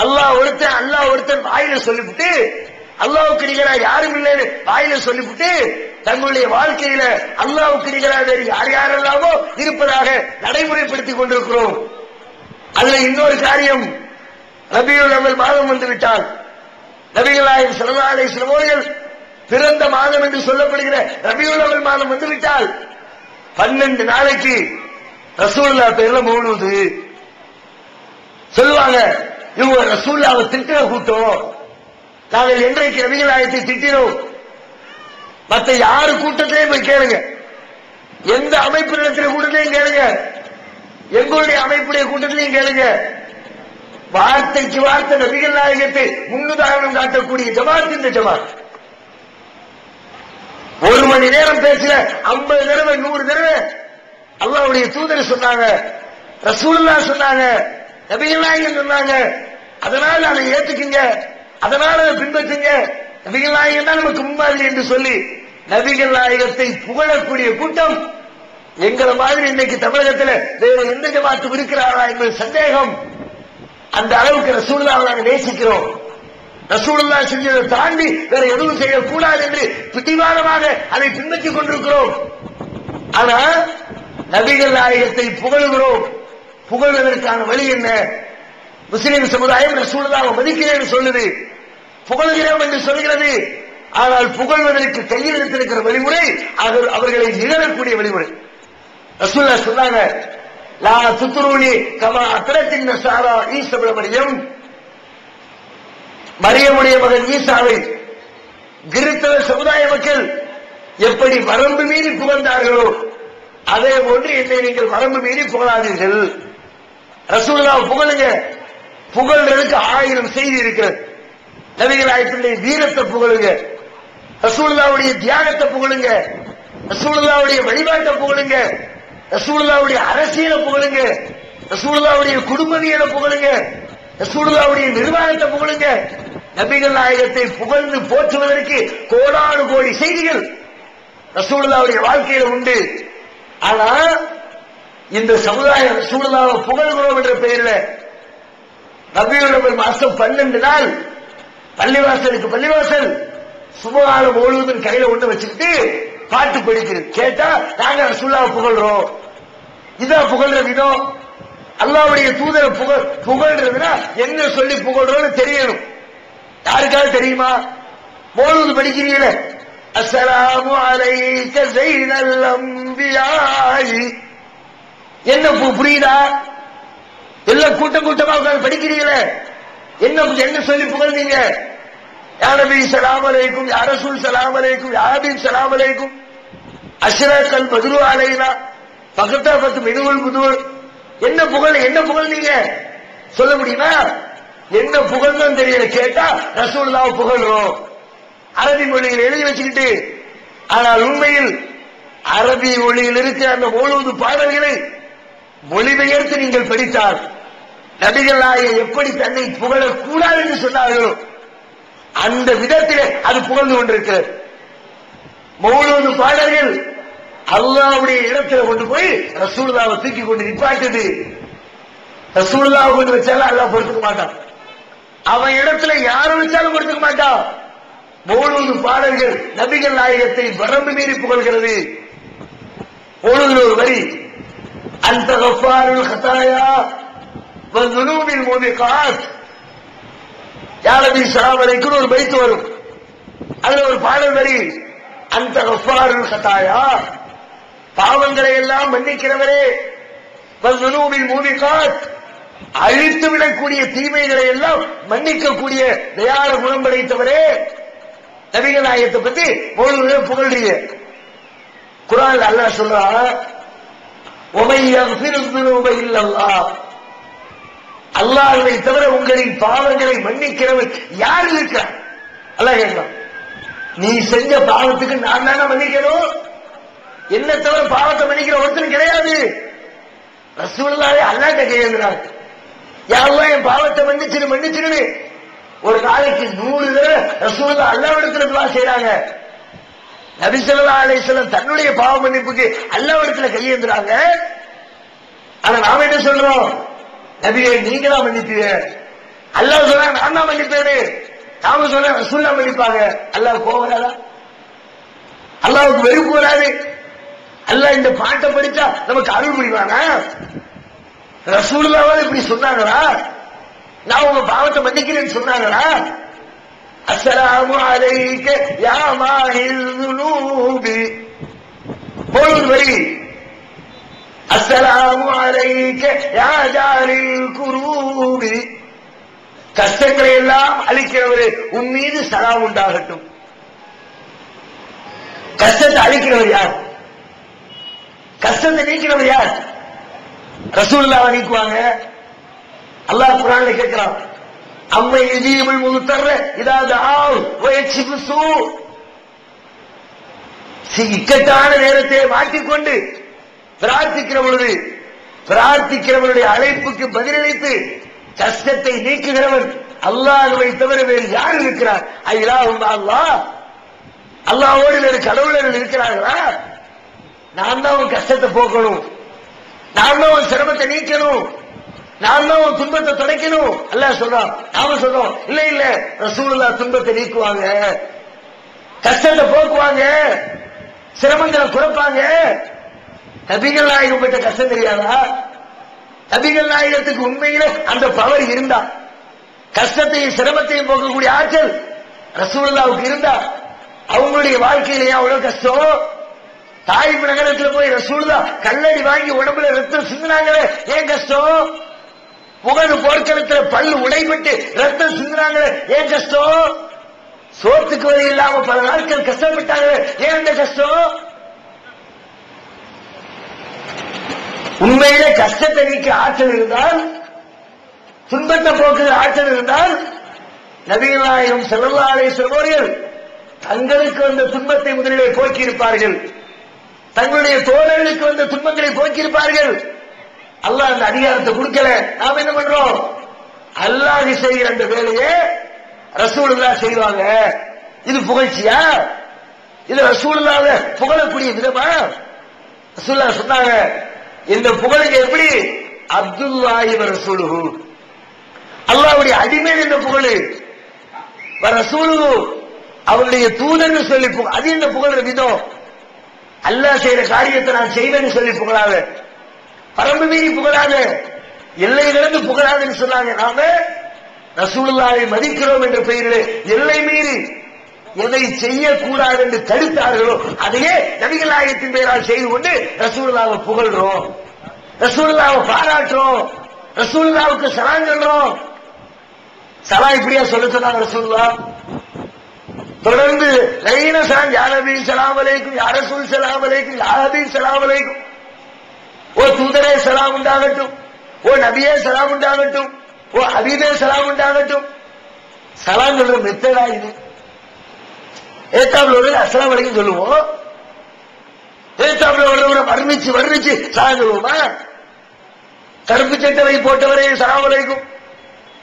A: அல்லாஹ் ஒருத்தன் வாயில சொல்லிவிட்டு, அல்லாஹ்வுக்கு நிகராக யாரும் இல்லை வாயில சொல்லிவிட்டு, தங்களுடைய வாழ்க்கையில அல்லாஹ்வுக்கு நிகராக வேறு யாரெல்லாமோ இருப்பதாக நடைமுறைப்படுத்திக் கொண்டிருக்கிறோம். அதுல இன்னொரு காரியம், ரபியுல் அவ்வல் மாதம் வந்துவிட்டால், நபிகள் நாயகம் ஸல்லல்லாஹு அலைஹி வஸல்லம் அவர்கள் பிறந்த மாதம் என்று சொல்லப்படுகிற ரபியுல் அவ்வல் மாதம் வந்துவிட்டால் 12 நாளைக்கு ரசூலுல்லாஹ் பேர்ல மௌலூது சொல்லுவாங்க. இவங்க ரசூலுல்லாஹ்வை திட்டுற கூட்டம். நாங்கள் என்றைக்கு நபிகள் நாயகத்தை திட்டினோம், மற்ற யாரு கூட்டத்திலையும் போய் கேளுங்க, எந்த அமைப்பு நடத்துற கூட்டத்திலையும் கேளுங்க, எங்களுடைய அமைப்புடைய கூட்டத்திலையும் கேளுங்க. வார்த்தைக்கு வார்த்தை நபிகள் நாயகத்தை முன்னுதாரணம் காட்டக்கூடிய ஜமாத் இந்த ஜமாத். 1 மணி நேரம் பேசல 50 தடவை 100 தடவை அல்லாஹ்வுடைய தூதர் சொன்னாங்க, ரசூலுல்லாஹ் சொன்னாங்க, நபிகள் நாயகம் சொன்னாங்க, அதனால அதை ஏத்துக்குங்க, அதனால அதை பின்பற்றுங்க, நபிகள் நாயகம் தான் நமக்கு முன்மாதிரி என்று சொல்லி நபிகள் நாயகத்தை புகழக்கூடிய கூட்டம் எங்களை மாதிரி இன்னைக்கு தமிழகத்தில் வேறு எந்த ஜமாத்தும் இருக்கிறாரா என்பது சந்தேகம். அந்த அளவுக்கு ரசூலுல்லாஹ்வை நாங்கள் நேசிக்கிறோம். ரசூலுல்லாஹ் செஞ்சதை தாண்டி வேற எதுவும் செய்யக்கூடாது என்று பிடிவாதமாக அதை பின்பற்றிக் கொண்டிருக்கிறோம். ஆனா நபிகள் நாயகத்தை புகழுகிறோம். புகழ்வதற்கான வழி என்ன? முஸ்லிம் சமுதாயம் ரசூலுல்லாஹ்வை மதிக்கிறேன் சொல்லுது, புகழ்கிறோம் என்று சொல்கிறது. ஆனால் புகழ்வதற்கு கையில் எடுத்திருக்கிற வழிமுறை அவர்களை நிகழக்கூடிய வழிமுறை. ரசூலுல்லாஹ் சொன்னாங்க, லா துத்ரூனி கமா அத்ரத்தின் நஸாரா ஈஸா இப்னு மரியம், மரியமுடைய மகன் ஈசாவை கிறிஸ்தவ சமுதாய மக்கள் எப்படி வரம்பு மீறி புகழ்ந்தார்களோ அதே போன்று என்னை நீங்கள் வரம்பு மீறி புகழாதீர்கள். ரசூலுல்லாஹ் புகழுங்க. புகழ்றதுக்கு 1000 செய்தி இருக்கிறது. நபிகள் நாயகத்துடைய வீரத்தை புகழுங்க, ரசூலுல்லாஹ்வுடைய தியாகத்தை புகழுங்க, ரசூலுல்லாஹ்வுடைய வழிபாட்டை புகழுங்க, ரசூலுல்லாஹ்வுடைய அரசியலை புகழுங்க, ரசூலுல்லாஹ்வுடைய குடும்பவியலை புகழுங்க, ரசூலுல்லாஹ்வுடைய நிர்வாகத்தை புகழுங்க. நபிகள் நாயகத்தை புகழ்ந்து போற்றுவதற்கு கோடானு கோடி செய்திகள் ரசூலுல்லாஹ்வுடைய வாழ்க்கையில உண்டு. ஆனா இந்த சமுதாயம் ரசூலுல்லாஹ்வை புகழ்கிறோம் என்ற பெயரில் ரபியுல் அவ்வல் மாசம் 12 நாள் பள்ளிவாசலுக்கு பள்ளிவாசல் சுபஹான மௌலூதுன்னு கையில ஒண்ணு வச்சுக்கிட்டு பாட்டு படிக்கிறது. கேட்டா நாங்க ரசூலுல்லாஹ்வை புகழ்றோம். இதான் புகழ்ற விதம். அல்லாஹ்வுடைய தூதரை புகழ்றதுன்னா என்ன சொல்லி புகழ்றோம்னு தெரியணும். யாருக்காவது தெரியுமா? மௌலூது படிக்கிறீங்களே, அஸ்ஸலாமு அலைக்க ஸைனல் அன்பியாஇ, என்ன புரியுதா? எல்லாம் கூட்டம் கூட்டமா உட்கார்ந்து படிக்கிறீங்களே, என்ன சொல்லி புகழ்ந்தீங்க? யா நபி ஸலாம் அலைக்கும், யா ரசூல் ஸலாம் அலைக்கும், யா ஹபீப் ஸலாம் அலைக்கும், அஷ்ரகல் பத்ரு அலைனா ஃபகதஃபத் மினுல் புதுர். என்ன புகழ்ந்தீங்க சொல்ல முடியுமா? என்ன புகழ்ந்தோம் தெரியல. கேட்டா ரசூலுல்லாஹ் புகழ்றோம் அரபி மொழியில் எழுதி வச்சுக்கிட்டு. ஆனால் உண்மையில் அரபி மொழியில் இருக்கிற அந்த மௌலூது பாடல்களை மொழிபெயர்த்து நீங்கள் படித்தால் நபிகள் நாயகம் எப்படி தன்னை புகழக்கூடாது என்று சொன்னார்களோ அந்த விதத்திலே அது புகழ்ந்து கொண்டிருக்கிறது. மௌலூது பாடல்கள் அல்லாஹ்வுடைய இடத்துல கொண்டு போய் ரசூலுல்லாஹ்வை தூக்கி கொண்டு நிப்பாட்டுது. ரசூலுல்லாஹ்வை கொண்டு வச்சாலும் அல்லாஹ் பொறுத்துக்க மாட்டான். அவன் இடத்துல யாரும் வச்சாலும் பொறுத்துக்க மாட்டான். மௌலூது பாடல்கள் நபிகள் நாயகத்தை வரம்பு மீறி புகழ்கிறது. மௌலூதுல ஒரு வரி, அந்த கஃபாருல் ஹதாயா வதுனூபில் மூபிகாத், யா நபி ஸலாம் அலைக்கும் ஒரு பைத்து வரும். அதுல ஒரு பாடல் வரி, அந்த கஃபாருல் ஹதாயா, பாவங்களை எல்லாம் மன்னிக்கிறவரே, வதுனூபில் மூபிகாத், அழித்து விடக்கூடிய தீமைகளை எல்லாம் மன்னிக்கக்கூடிய தயார குணம் படைத்தவரே. நபிகள் நாயகத்தை பத்தி மௌலூதுல புகழ்றீங்க. குர்ஆன்ல அல்லாஹ் சொல்றான், ஒமை யக்ஃபிரு ذுனூப இல்லல்லாஹ், அல்லாஹ்வை தவிர உங்களின் பாவங்களை மன்னிக்கிறவன் யார் இருக்கிறார்? அல்லாஹ் கேட்கலாம், நீ செஞ்ச பாவத்துக்கு நான் தானே மன்னிக்கணும்? என்ன தவிர பாவத்தை மன்னிக்கிற ஒருத்தர் கிடையாது. ரசூலுல்லாஹி அல்லாஹ்ட்ட கேக்குறாங்க, யா அல்லாஹ் என் பாவத்தை மன்னிச்சிரு. ஒரு நாளைக்கு 100 தடவை ரசூலுல்லாஹ் அல்லாஹ்விடத்துல துஆ செய்றாங்க. நபி ஸல்லல்லாஹு அலைஹி வஸல்லம் தன்னுடைய பாவ மன்னிப்புக்கு அல்லாஹ்விடத்துல கையேந்துறாங்க. ஆனா நாம என்ன சொல்றோம்? நபியே நீங்க தான் மன்னிப்பீங்க. அல்லாஹ் சொல்றாங்க நான் தான் மன்னிப்பேன்னு. நாம சொல்ற ரசூலுல்லாஹ் மன்னிப்பாங்க. அல்லாஹ் கோவம் வராதா? அல்லாஹ்வுக்கு வெறுப்பு வராது? அல்லாஹ் இந்த பாட்டை படிச்சா நமக்கு அருள் புரிவானா? ரசூலுல்லாஹ் இப்படி சொன்னாங்களா? நான் உங்க பாவத்தை மன்னிக்கிறேன்னு சொன்னாங்களா? அஸ்ஸலாமு அலைக்க யா மாஹில் ذுனூபி போல் வரி, அஸ்ஸலாமு அலைக்க யா ஜாலில் குரூபி, கஷ்டங்களை எல்லாம் அழிக்கிறவரே உன் மீது சலாம் உண்டாகட்டும். கஷ்டத்தை அழிக்கிறவர் யார்? கஷ்டத்தை நீக்கிறவர் யார்? ரசூலுல்லாஹ் நீக்குவாங்க. அல்லாஹ் குர்ஆன்ல கேட்கிறான், அம்மை யுஜீபுல் முத்தர்ர இதா தஆவ் வ யக்ஷிஃபு ஸூ, இக்கட்டான நேரத்தை மாட்டிக்கொண்டு பிரார்த்திக்கிற பொழுது பிரார்த்திக்கிறவருடைய அழைப்புக்கு பதிலளித்து கஷ்டத்தை நீக்குகிறவன் அல்லாஹ்வை தவிர வேறு யார் இருக்கிறார்? அல்லாஹ் அல்லாஹ், அல்லாஹ்வோடு வேறு கடவுளர்கள் இருக்கிறார்களா? நான் தான் உன் கஷ்டத்தை போக்கணும், நான் தான் உன் சிரமத்தை நீக்கணும், நான் தான் உன் துன்பத்தை துடைக்கணும். அல்லாஹ் சொல்றான். நாம சொல்றோம் இல்ல இல்ல, ரசூலுல்லாஹ் துன்பத்தை நீக்குவாங்க, கஷ்டத்தை போக்குவாங்க, சிரமங்களை குறைப்பாங்க. நபிகள் நாயகம் பட்ட கஷ்டம் தெரியாதா? நபிகள் நாயகத்துக்கு உண்மையிலே அந்த பவர் இருந்தா, கஷ்டத்தையும் சிரமத்தையும் போக்கக்கூடிய ஆற்றல் ரசூலுல்லாஹ்வுக்கு இருந்தா, அவங்களுடைய வாழ்க்கையிலேயே அவ்வளவு கஷ்டம். தாயிப் நகரத்துல போய் ரசூலுல்லாஹ் கல்லடி வாங்கி உடம்புல ரத்தம் சிந்தினாங்களே, ஏன் கஷ்டம்? புகழ் போர்க்களத்துல பல்லு உடைபட்டு ரத்தம் சிந்தினாங்களே, ஏன் கஷ்டம்? சோத்துக்கு வழி இல்லாம பல நாட்கள் கஷ்டப்பட்டாங்களே, ஏன் அந்த கஷ்டம்? உண்மையிலே கஷ்டத்தை நீக்க ஆற்றல் இருந்தால், துன்பத்தை போக்குகிற ஆற்றல் இருந்தால், நபிகள் நாயகம் ஸல்லல்லாஹு அலைஹி வஸல்லம் அவர்கள் தங்களுக்கு வந்த துன்பத்தை முதலிலே போக்கி இருப்பார்கள், தங்களுடைய தோழர்களுக்கு வந்த துன்பங்களை போக்கியிருப்பார்கள். அல்லாஹ் அந்த அதிகாரத்தை கொடுக்கல. நாம என்ன பண்றோம்? அல்லாஹ் செய்கிற அந்த வேலையை ரசூலுல்லாஹ் செய்வாங்க. இது புகழ்ச்சியா? இது ரசூலுல்லாஹ் புகழக்கூடிய விதமா? ரசூலுல்லாஹ் சொன்னாங்க, இந்த புகழுக்கு எப்படி? அப்துல்லாஹி வ ரசூலுஹு, அல்லாஹ்வுடைய அடிமை என்ற புகழு, வ ரசூலுஹு அவருடைய தூதர்னு சொல்லி அது என்ன புகழ் விதம்? அல்லாஹ் செய்யற காரியத்தை நான் செய்வேன்னு சொல்லி புகழாத, பரம்பு மீறி புகழாத, எல்லை கடந்து புகழாதுன்னு சொன்னாங்க. நாம ரசூலுல்லாஹை மதிக்கிறோம் என்ற பெயரில் எல்லை மீறி எதை செய்யக்கூடாது என்று தடுத்தார்களோ அதையே நபிகள் நாயகத்தின் பெயரால் செய்து கொண்டு ரசூலுல்லாஹை புகழ்றோம், ரசூலுல்லாஹை பாராட்டுறோம், ரசூலுல்லாஹ்வுக்கு சலாம் சொல்றோம். சலாம் இப்படியா சொல்ல சொன்னாங்க ரசூலுல்லாஹ்? தொடர்ந்து லைன சலாம், யா நபி ஸலாம் அலைக்கும், யா ரசூல் ஸலாம் அலைக்கும், யா ஹபீப் ஸலாம் அலைக்கும், ஓ தூதரே சலாம் உண்டாகட்டும், ஓ நபியே சலாம் உண்டாகட்டும், ஓ ஹபீபே சலாம் உண்டாகட்டும். சலாம் சொல்ற மெத்தடா இது? ஏத்தாப்புல ஒரு அஸ்ஸலாமு அலைக்கும் சொல்லுவோம், ஏத்தாப்புல ஒரு வர்ணிச்சு சலாம் சொல்லுவோமா? கருப்பு சட்டை போட்டவரே சலாம் அலைக்கும்,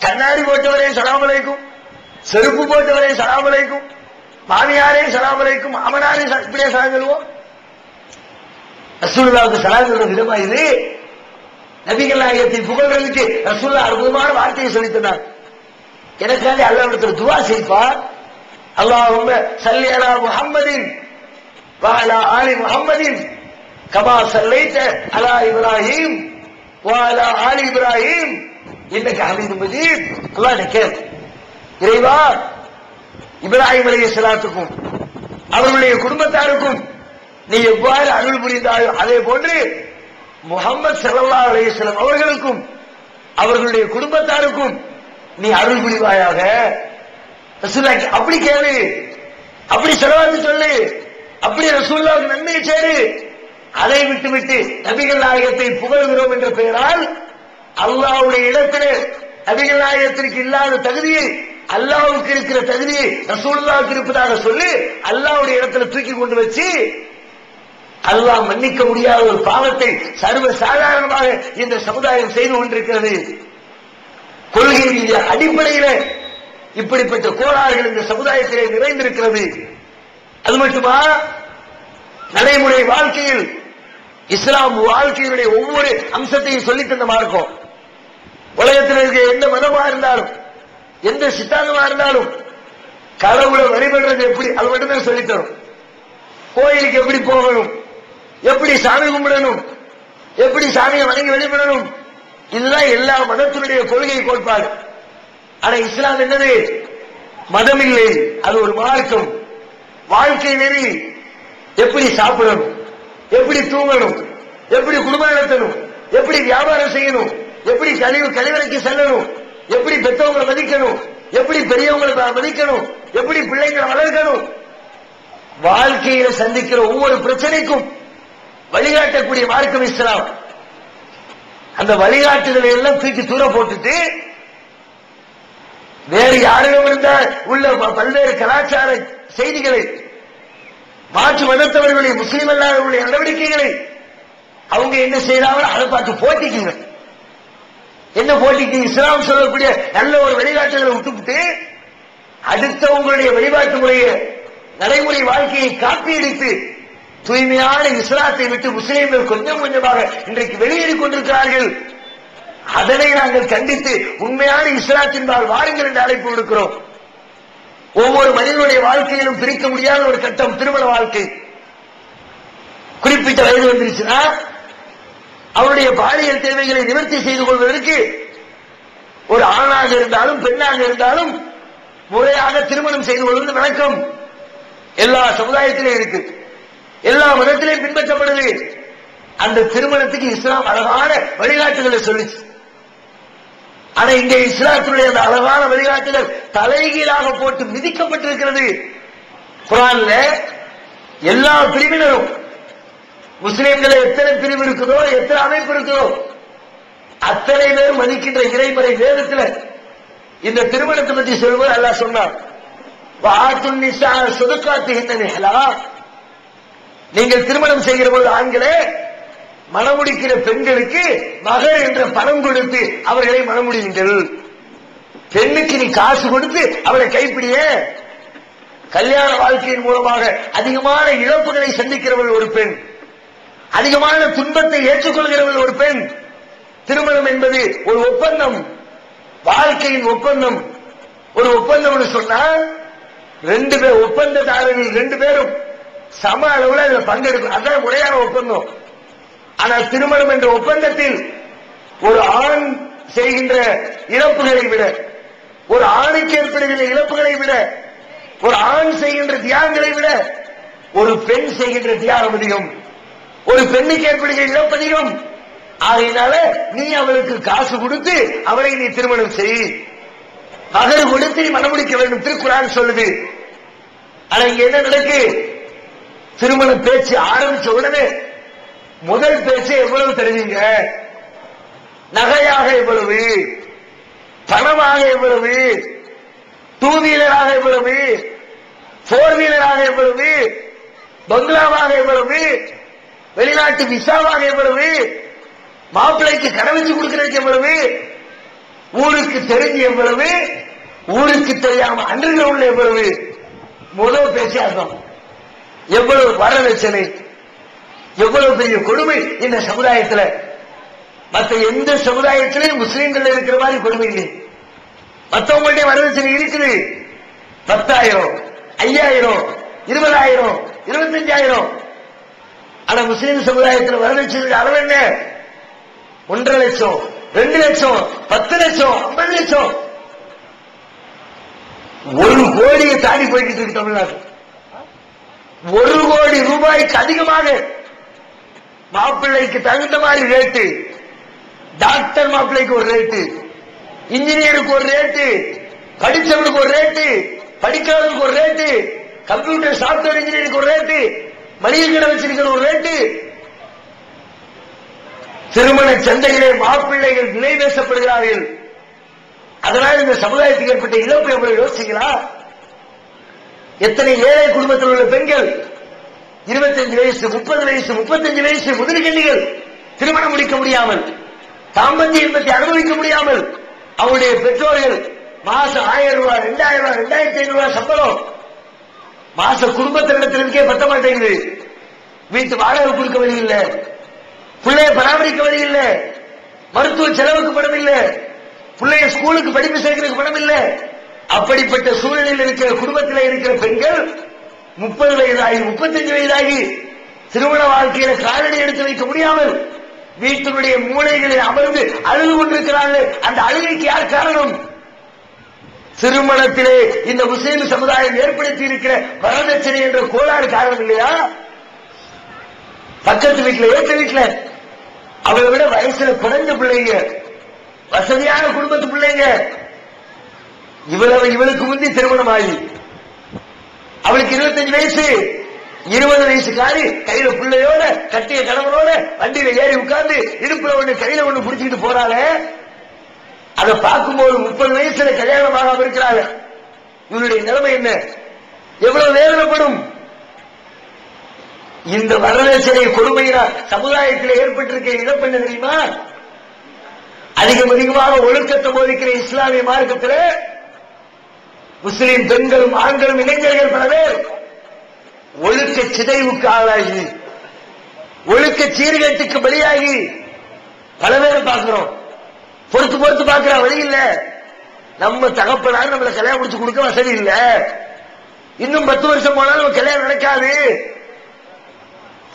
A: கண்ணாடி போட்டவரே சலாம் அலைக்கும், செருப்பு போட்டவரே சலாம் அலைக்கும், மாமியாரே சலாம் அலைக்கும், மாமனாரே இப்படியே சலாம் சொல்லுவோம்? ரசூலுல்லாஹ்வுக்கு சலாம் சொல்ற விதமா இது? நபிகள் நாயகத்தை புகழ்றதுக்கு ரசூலுல்லாஹ் அற்புதமான வார்த்தையை சொல்லித் தந்தார். எனக்காக அல்லாஹ்விடத்தில் துஆ செய்ப்பா, அல்லாஹும்ம ஸல்லி அலா முஹம்மதின் வ அலா ஆலி முஹம்மதின் கமா ஸல்லைத அலா இப்ராஹீம் வ அலா ஆலி இப்ராஹீம் இன்னக ஹமீதும் மஜீத். அல்லாஹ் கேள், இறைவா இப்ராஹிம் அலைஹிஸ்ஸலாத்துக்கும் அவர்களுடைய குடும்பத்தாருக்கும் நீ எவ்வாறு அருள் புரிந்தாயோ அதே போன்று முஹம்மது ஸல்லல்லாஹு அலைஹி வஸல்லம் அவர்களுக்கும் அவர்களுடைய குடும்பத்தாருக்கும் நீ அருள் புரிவாயாக. ரசூலுல்லாஹ் அப்படி கேளு, அப்படி ஸலவாத்து சொல்லு, அப்படி ரசூலுல்லாஹ்வுக்கு நன்மையை சேரு. அதை விட்டுவிட்டு நபிகள் நாயகத்தை புகழ்கிறோம் என்ற பெயரால் அல்லாஹ்வுடைய இடத்திலே நபிகள் நாயகத்திற்கு இல்லாத தகுதியை அல்லாஹ்வுக்கு இருக்கிற தகுதியை ரசூலுல்லாஹ்வுக்கு இருப்பதாக சொல்லி அல்லாஹ்வுடைய இடத்துல தூக்கி கொண்டு வச்சு அல்லாஹ் மன்னிக்க முடியாத ஒரு பாவத்தை சர்வ சாதாரணமாக இந்த சமுதாயம் செய்து கொண்டிருக்கிறது. கொள்கை ரீதிய அடிப்படையில இப்படிப்பட்ட கோளாறுகள் இந்த சமுதாயத்திலே நிறைந்திருக்கிறது. அது மட்டுமா, நடைமுறை வாழ்க்கையில் இஸ்லாம் வாழ்க்கையினுடைய ஒவ்வொரு அம்சத்தையும் சொல்லி தந்த மார்க்கம். உலகத்தில் இருக்கிற எந்த மதமா இருந்தாலும் எந்த சித்தாந்தமா இருந்தாலும் கடவுளை வழிபடுறது எப்படி அது மட்டும்தான் சொல்லித்தரும். கோயிலுக்கு எப்படி போகணும், எப்படி சாமி கும்பிடணும், எப்படி சாமியை வணங்கி வழிபடணும், இதுதான் எல்லா மதத்தினுடைய கொள்கை கோட்பாடு. ஆனா இஸ்லாம் என்னது? மதம் இல்லை, அது ஒரு மார்க்கம். வாழ்க்கை நெறி. எப்படி சாப்பிடணும், எப்படி தூங்கணும், எப்படி குடும்பம் நடத்தணும், எப்படி வியாபாரம் செய்யணும், எப்படி கழிவறைக்கு செல்லணும், எப்படி பெற்றவங்களை மதிக்கணும், எப்படி பெரியவங்களை மதிக்கணும், எப்படி பிள்ளைங்களை வளர்க்கணும், வாழ்க்கையில சந்திக்கிற ஒவ்வொரு பிரச்சனைக்கும் வழிகாட்டக்கூடிய மார்க்கம் இஸ்லாம். அந்த வழிகாட்டுதலை எல்லாம் தூக்கி தூர போட்டுட்டு வேறு யாரிடம் இருந்தால் உள்ள பல்வேறு கலாச்சார செய்திகளை, மாற்று மதத்தவர்களுடைய முஸ்லீம் அல்லாதவர்களுடைய நடவடிக்கைகளை அவங்க என்ன செய்யறாங்களோ அதை பார்த்து போட்டிக்குங்க. என்ன போட்டிக்கு? இஸ்லாம் சொல்லக்கூடிய நல்ல ஒரு வழிகாட்டுதலை விட்டுவிட்டு அடுத்தவங்களுடைய வழிபாட்டு முறையை நடைமுறை வாழ்க்கையை காப்பியடித்து தூய்மையான இஸ்லாத்தை விட்டு முஸ்லீம்கள் கொஞ்சம் கொஞ்சமாக இன்றைக்கு வெளியேறிக் கொண்டிருக்கிறார்கள். அதனை நாங்கள் கண்டித்து உண்மையான இஸ்லாத்தின்பால் வாருங்கள் என்று அழைப்பு விடுக்கிறோம். ஒவ்வொரு மனிதனுடைய வாழ்க்கையிலும் பிரிக்க முடியாத ஒரு கட்டம் திருமண வாழ்க்கை. குறிப்பிட்ட வயது வந்துருச்சுன்னா அவருடைய பாலியல் தேவைகளை நிவர்த்தி செய்து கொள்வதற்கு ஒரு ஆணாக இருந்தாலும் பெண்ணாக இருந்தாலும் முறையாக திருமணம் செய்து கொள்வது வழக்கம். எல்லா சமுதாயத்திலே இருக்கு, எல்லா மதத்திலையும் பின்பற்றப்படுது. அந்த திருமணத்துக்கு இஸ்லாம் அழகான வழிகாட்டுதலை சொல்லிச்சு. ஆனா இங்கே இஸ்லாத்தினுடைய அந்த அழகான வழிகாட்டுதல் தலைகீழாக போட்டு மிதிக்கப்பட்டிருக்கிறது. குர்ஆன்ல எல்லா பிரிவினரும், முஸ்லிம்களை எத்தனை பிரிவு இருக்குதோ, எத்தனை அமைப்பு இருக்குதோ, அத்தனை பேர் மதிக்கின்ற இறைமறை வேதத்தில் இந்த திருமணத்தை பற்றி சொல்வது அல்லாஹ் சொன்னார். நீங்கள் திருமணம் செய்கிற போது ஆண்களே மணமுடிக்கிற பெண்களுக்கு மகர் என்ற பணம் கொடுத்து அவர்களை மணமுடியுங்கள். பெண்ணுக்கு நீ காசு கொடுத்து அவளை கைப்பிடிய. கல்யாண வாழ்க்கையின் மூலமாக அதிகமான இழப்புகளை சந்திக்கிறவள் ஒரு பெண், அதிகமான துன்பத்தை ஏற்றுக்கொள்கிறவள் ஒரு பெண். திருமணம் என்பது ஒரு ஒப்பந்தம், வாழ்க்கையின் ஒப்பந்தம். ஒரு ஒப்பந்தம் சொன்னா ரெண்டு பேர் ஒப்பந்ததாரர்கள் ரெண்டு பேரும் சம அளவுல அதுல பங்கெடுக்கும், அதான் முறையான ஒப்பந்தம். ஆனால் திருமணம் என்ற ஒப்பந்தத்தில் ஒரு ஆண் செய்கின்ற இழப்புகளை விட, ஒரு ஆணுக்கு ஏற்படுகின்ற இழப்புகளை விட, ஒரு ஆண் செய்கின்ற தியாகங்களை விட ஒரு பெண் செய்கின்ற தியாகம் அதிகம், ஒரு பெண்ணுக்கு ஏற்படுகிற இழப்பு அதிகம். ஆகையினால நீ அவளுக்கு காசு கொடுத்து அவளை நீ திருமணம் செய், மகர் கொடுத்து நீ மணமுடிக்க வேண்டும், திருக்குர்ஆன் சொல்லுது. ஆனா இங்க என்ன நடக்கு? திருமண பேச்சு ஆரம்பிச்ச உடனே முதல் பேச்சு எவ்வளவு தருவீங்க, நகையாக எவ்வளவு, பணமாக எவ்வளவு, டூ வீலராக எவ்வளவு, போர் வீலராக எவ்வளவு, பங்களாவாக எவ்வளவு, வெளிநாட்டு விசாவாக எவ்வளவு, மாப்பிள்ளைக்கு கடவுச்சு கொடுக்கிறதுக்கு எவ்வளவு, ஊருக்கு தெரிஞ்சு எவ்வளவு, ஊருக்கு தெரியாம அண்டர்கிரவுண்ட்ல எவ்வளவு. முதல் பேசியாகும். எவ்வளவு வரதட்சணை, எவ்வளவு பெரிய கொடுமை இந்த சமுதாயத்தில். மற்ற எந்த சமுதாயத்திலையும் முஸ்லீம்கள் இருக்கிற மாதிரி கொடுமை இல்லை. மற்றவங்களுடைய வரதட்சணை இருக்குது, 10,000, 5,000, 20,000, 25,000. ஆனா முஸ்லீம் சமுதாயத்தில் வரதட்சணை அளவு என்ன? 1.5 லட்சம், 2 லட்சம், 10 லட்சம், 50 லட்சம், 1 கோடியை தாண்டி போய்கிட்டு இருக்கு தமிழ்நாடு. 1 கோடி ரூபாய்க்கு அதிகமாக மாப்பிள்ளைக்கு தகுந்த மாதிரி ரேட்டு. டாக்டர் மாப்பிள்ளைக்கு ஒரு ரேட்டு, இன்ஜினியருக்கு ஒரு ரேட்டு, படிச்சவனுக்கு ஒரு ரேட்டு, படிக்காதவனுக்கு ஒரு ரேட்டு, கம்ப்யூட்டர் சாப்ட்வேர் இன்ஜினியருக்கு ஒரு ரேட்டு, மளிகை கடை வச்சிருக்கிற ஒரு ரேட்டு. திருமண சந்தையிலே மாப்பிள்ளைகள் விலை பேசப்படுகிறார்கள். அதனால் இந்த சமுதாயத்துக்கு ஏற்பட்ட இழப்பு எவ்வளவு யோசிக்கலாம். எத்தனை ஏழை குடும்பத்தில் உள்ள பெண்கள் 25 வயசு 30 வயசு 35 வயசு முதிர்கன்னிகள் திருமணம் முடிக்க முடியாமல், தாம்பத்திய இன்பத்தை அனுபவிக்க முடியாமல், அவருடைய பெற்றோர்கள் மாசம் 1000 ரூபாய் 2000 ரூபாய் 2500 ரூபாய் சம்பளம் மாச குடும்பத்தினிடத்திற்கே பத்த மாட்டேங்குது. வீட்டு வாடகை கொடுக்க வழி இல்லை, பிள்ளைய பராமரிக்க வழி இல்லை, மருத்துவ செலவுக்கு பணம் இல்லை, பிள்ளைய ஸ்கூலுக்கு படிப்பு சேர்க்கிறதுக்கு பணம் இல்லை. அப்படிப்பட்ட சூழ்நிலையில் இருக்கிற குடும்பத்தில் இருக்கிற பெண்கள் 30 வயதாகி 35 வயதாகி திருமண வாழ்க்கையில காலடி எடுத்து வைக்க முடியாமல் வீட்டினுடைய மூலைகளில் அமர்ந்து அழுது கொண்டிருக்கிறார்கள். அந்த அழுகைக்கு யார் காரணம்? திருமணத்திலே இந்த முஸ்லிம் சமுதாயம் ஏற்படுத்தி இருக்கிற வரதட்சணை என்ற கோளாறு காரணம் இல்லையா? பக்கத்து வீட்டுல ஏற்ற வீட்டுல அவளை விட வயசுல குறைஞ்ச பிள்ளைங்க, வசதியான குடும்பத்து பிள்ளைங்க, இவளுக்கு முந்தி திருமணம் ஆகி அவளுக்கு 25 வயசு 20 வயசு காரி கையில பிள்ளையோட கட்டிய கணவனோட வண்டியில ஏறி உட்கார்ந்து இடுப்புல ஒண்ணு கையில ஒண்ணு புடிச்சுக்கிட்டு போறாங்க. அதை பார்க்கும்போது 30 வயசுல கல்யாணமாக இருக்கிறாங்க. இவருடைய நிலைமை என்ன? எவ்வளவு வேதனைப்படும். இந்த வரதட்சணை கொடுமையினால் சமுதாயத்தில் ஏற்பட்டிருக்க இழப்பு என்ன தெரியுமா? அதிகமாக ஒழுக்கத்தை போதிக்கிற இஸ்லாமிய மார்க்கத்தில் முஸ்லிம் பெண்களும் ஆண்களும் இளைஞர்கள் பல பேர் ஒழுக்க சிதைவுக்கு ஆளாகி ஒழுக்க சீர்கேட்டுக்கு பலியாகி பல பேரை பார்க்கிறோம். பொறுத்து பார்க்கிற வழி இல்ல. நம்ம தகப்பனார் நம்மளை கல்யாணம் முடிச்சு கொடுக்க வசதி இல்ல. இன்னும் 10 வருஷம் போனாலும் நம்ம கல்யாணம் நடக்காது.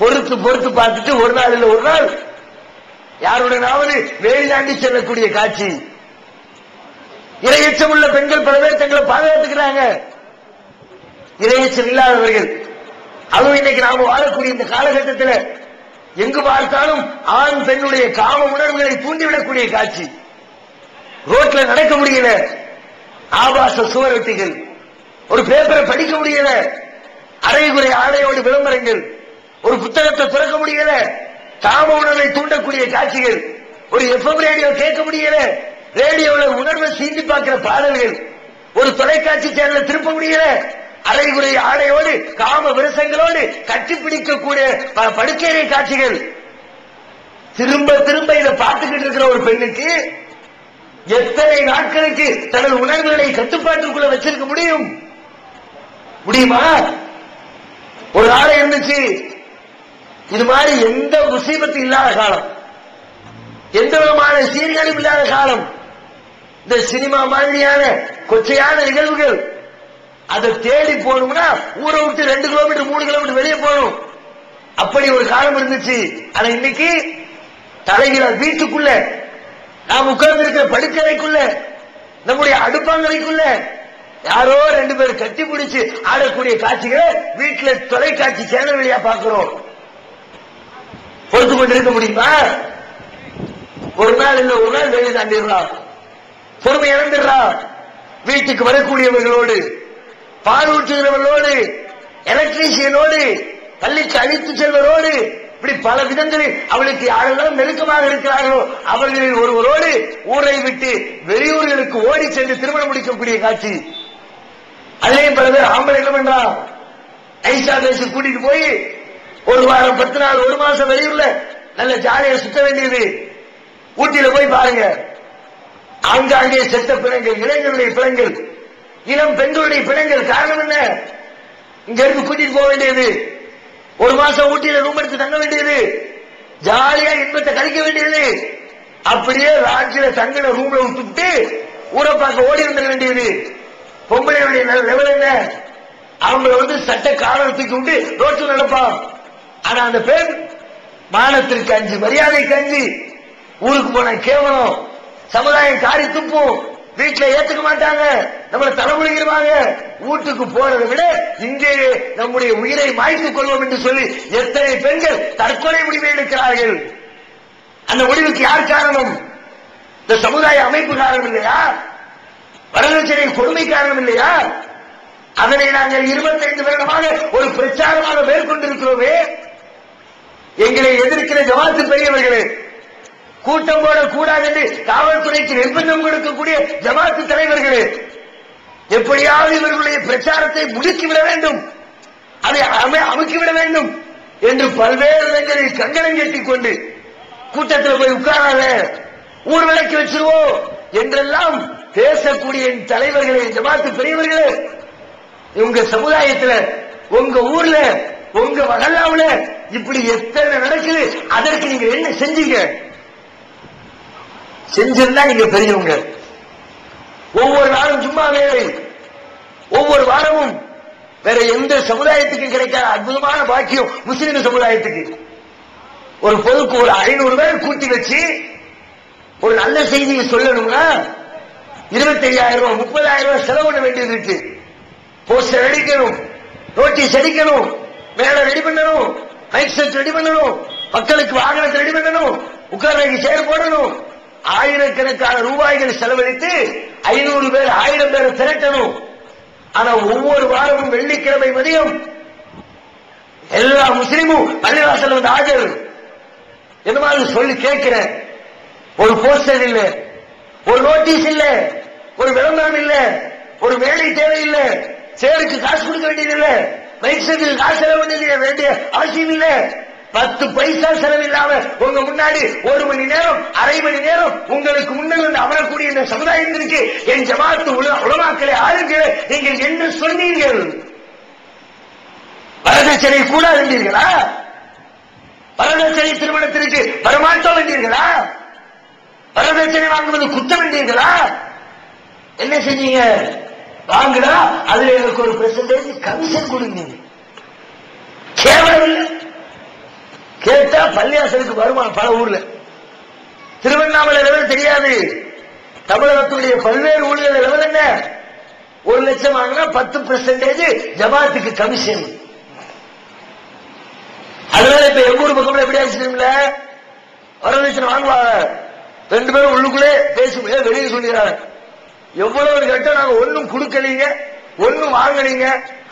A: பொறுத்து பார்த்துட்டு ஒரு நாள் இல்ல ஒரு நாள் யாருடனாவது வேலி தாண்டி செல்லக்கூடிய காட்சி. இரையச்சம் உள்ள பெண்கள் பல பேர் தங்களை பாதுகாத்துக்கிறாங்க. இரையச்சம் இல்லாதவர்கள், அதுவும் இன்னைக்கு நாம வாழக்கூடிய இந்த காலகட்டத்தில் எங்கு பார்த்தாலும் ஆண் பெண்ணுடைய காம உணர்வுகளை தூண்டிவிடக்கூடிய காட்சி. ரோட்ல நடக்க முடியல, ஆபாச சுவரொட்டிகள், ஒரு பேப்பரை படிக்க முடியல, அரைகுறை ஆடையோடு விளம்பரங்கள், ஒரு புத்தகத்தை திறக்க முடியல, காம உணர்வை தூண்டக்கூடிய காட்சிகள், ஒரு எஃப்எம் ரேடியோ கேட்க முடியல, ரேடியோல உணர்வை சீண்டி பார்க்கிற பாடல்கள், ஒரு தொலைக்காட்சி சேனலை திருப்ப முடியல, அரைகுறை ஆடையோடு காம விரசங்களோடு கட்டிப்பிடிக்கக்கூடிய படுக்கையறை காட்சிகள். திரும்ப இதை பார்த்துக்கிட்டு இருக்கிற ஒரு பெண்ணுக்கு எத்தனை நாட்களுக்கு தனது உணர்வுகளை கட்டுப்பாட்டுக்குள்ள வச்சிருக்க முடியுமா? ஒரு நாளை இருந்துச்சு, இது மாதிரி எந்த முசீபத்து இல்லாத காலம், எந்த விதமான சீர்கேடும் இல்லாத காலம், இந்த சினிமா மாதிரியான கொச்சையான நிகழ்வுகள், அதை தேடி போகணும்னா ஊரை விட்டு 2 கிலோமீட்டர் 3 கிலோமீட்டர் வெளியே போகணும். அப்படி ஒரு காலம் இருந்துச்சு. ஆனா இன்னைக்கு தலைகிற வீட்டுக்குள்ள, நாம் உட்கார்ந்து இருக்கிற படுக்கறைக்குள்ள, நம்முடைய அடுப்பாங்கரைக்குள்ள யாரோ 2 பேர் கட்டி பிடிச்சு ஆடக்கூடிய காட்சிகளை வீட்டுல தொலைக்காட்சி சேனல் வழியா பார்க்கிறோம். பொறுத்து கொண்டிருக்க முடியுமா? ஒரு நாள் இல்ல ஒரு நாள் வெளியே தாண்டிடுறான், பொறுமை இழந்துடுறான். வீட்டுக்கு வரக்கூடியவர்களோடு, பால் ஊற்றுகிறவர்களோடு, எலக்ட்ரீஷியனோடு, பள்ளிக்கு அழைத்து செல்வரோடு, இப்படி பல விதங்களில் அவளுக்கு யாரெல்லாம் நெருக்கமாக இருக்கிறார்களோ அவர்களில் ஒருவரோடு ஊரை விட்டு வெளியூர்களுக்கு ஓடி சென்று திருமணம் முடிக்கக்கூடிய காட்சி. அதிலேயும் பல பேர் ஆம்பளை என்ன பண்றான், ஐசா பேசி கூட்டிட்டு போய் ஒரு வாரம் 10 நாள் 1 மாசம் வெளியூர்ல நல்ல ஜாலியா சுத்த வேண்டியது. ஊட்டியில போய் பாருங்க, ஆங்காங்கே செத்த பிணங்கள், இளைஞருடைய பிணங்கள், இளம் பெண்களுடைய பிணங்கள். காரணம் என்ன? இங்க இருந்து கூட்டிட்டு போக வேண்டியது, 1 மாசம் ஊட்டியில ரூம் எடுத்து தங்க வேண்டியது, ஜாலியா இன்பத்தை கழிக்க வேண்டியது. அப்படியே ராட்சியில தங்கின ரூம்ல விட்டுட்டு ஊரை பார்க்க ஓடி வந்துட வேண்டியது. பொம்பளையுடைய லெவல் என்ன? அவங்களை சட்ட காரணத்துக்கு விட்டு ரோட்டில் நடப்பான். ஆனா அந்த பெண் மானத்திற்கு அஞ்சு, மரியாதைக்கு அஞ்சு, ஊருக்கு போன கேவலம், சமுதாயம் காரி துப்பும், வீட்டுல ஏத்துக்க மாட்டாங்க, நம்மளை தலைமுடிக்கிறாங்க. வீட்டுக்கு போறதை விட இங்கேயே நம்முடைய உயிரை மாய்த்துக் கொள்வோம் என்று சொல்லி எத்தனை பெண்கள் தற்கொலை முடிவை எடுக்கிறார்கள். அந்த முடிவுக்கு யார் காரணம்? இந்த சமுதாய அமைப்பு காரணம் இல்லையா? வரதட்சணை கொடுமை காரணம் இல்லையா? அதனை நாங்கள் 25 வருடமாக ஒரு பிரச்சாரமாக மேற்கொண்டிருக்கிறோமே. எங்களை எதிர்க்கிற ஜமாத்து பெரியவர்களே, கூட்டம் போடக்கூடாது என்று காவல்துறைக்கு நிர்பந்தம் கொடுக்கக்கூடிய ஜமாத்து தலைவர்களே, எப்படியாவது இவர்களுடைய பிரச்சாரத்தை முடுக்கிவிட வேண்டும், அதை அமுக்கிவிட வேண்டும் என்று பல்வேறு இடங்களில் கங்கணம் கட்டிக் கொண்டு கூட்டத்தில் போய் உட்காராத, ஊர் விளக்கி வச்சிருவோம் என்றெல்லாம் பேசக்கூடிய தலைவர்களே, ஜமாத்து பெரியவர்களே, உங்க சமுதாயத்துல, உங்க ஊர்ல, உங்க மகல்லாவுல இப்படி எத்தனை நடக்குது? அதற்கு நீங்க என்ன செஞ்சீங்க? செஞ்சிருந்தா நீங்க பெரியவங்க. ஒவ்வொரு நாளும் சும்மா வேலை, ஒவ்வொரு வாரமும் வேற எந்த சமுதாயத்துக்கும் கிடைக்காத அற்புதமான பாக்கியம் முஸ்லிம் சமுதாயத்துக்கு. ஒரு பொதுக்கு ஒரு 500 பேர் கூட்டி வச்சு ஒரு நல்ல செய்தியை சொல்லணும்னா 25,000 ரூபாய் 30,000 ரூபாய் செலவு பண்ண வேண்டியது இருக்கு. போஸ்டர் அடிக்கணும், நோட்டீஸ் அடிக்கணும், மேல ரெடி பண்ணணும், மைக் செட் ரெடி பண்ணணும், மக்களுக்கு வாகனத்தை ரெடி பண்ணணும், உட்கார்ந்து சேர் போடணும், ஆயிரக்கணக்கான ரூபாய்கள் செலவழித்து 500 பேர் 1000 பேரை திரட்டணும். ஆனா ஒவ்வொரு வாரமும் வெள்ளிக்கிழமை மதியம் எல்லா முஸ்லிமும் பள்ளிவாசல் வந்து ஆஜர். என்ன மாதிரி சொல்லி கேட்கிறேன். ஒரு போஸ்டர் இல்ல, ஒரு நோட்டீஸ் இல்ல, ஒரு விளம்பரம் இல்ல, ஒரு மேடை தேவையில்லை, சேருக்கு காசு கொடுக்க வேண்டியதில்லை, மைக் செட்டுக்கு காசு செலவு வேண்டிய அவசியம் இல்லை. 10 பைசா செலவில்லாம உங்க முன்னாடி 1 மணி நேரம், அரை மணி நேரம் உங்களுக்கு முன்னால் வந்து அமரக்கூடிய இந்த சமுதாயத்திற்கு என் ஜமாத்து உலமாக்களை ஆளுங்களை நீங்கள் என்ன சொன்னீர்கள்? வரதட்சணை கூடாது என்றீர்களா? வரதட்சணை திருமணத்திற்கு வரமாட்டோம் என்றீர்களா? வரதட்சணை வாங்குவது குற்றம் என்றீர்களா? என்ன செஞ்சீங்க? வாங்குடா, அதுல எனக்கு ஒரு பெர்சன்டேஜ் கமிஷன் கொடுங்க. கேவலம் இல்லை. கேட்டா பள்ளியாசலுக்கு வருமானம் பல ஊர்ல. திருவண்ணாமலை லெவல் தெரியாது, தமிழகத்துடைய பல்வேறு ஊழியர் லெவல் என்ன? 1 லட்சம் வாங்கினா 10% ஜமாத்துக்கு கமிஷன். அதனால இப்ப எங்க ஊர் பக்கம் எப்படி ஆச்சுல, வரதட்சணை வாங்குவாங்க, 2 பேரும் உள்ளுக்குள்ளே பேசி வெளியே சொல்லிடுறாங்க. எவ்வளவு கேட்டா நாங்க ஒன்னும் கொடுக்கலீங்க, ஒன்னும் வாங்கலீங்க,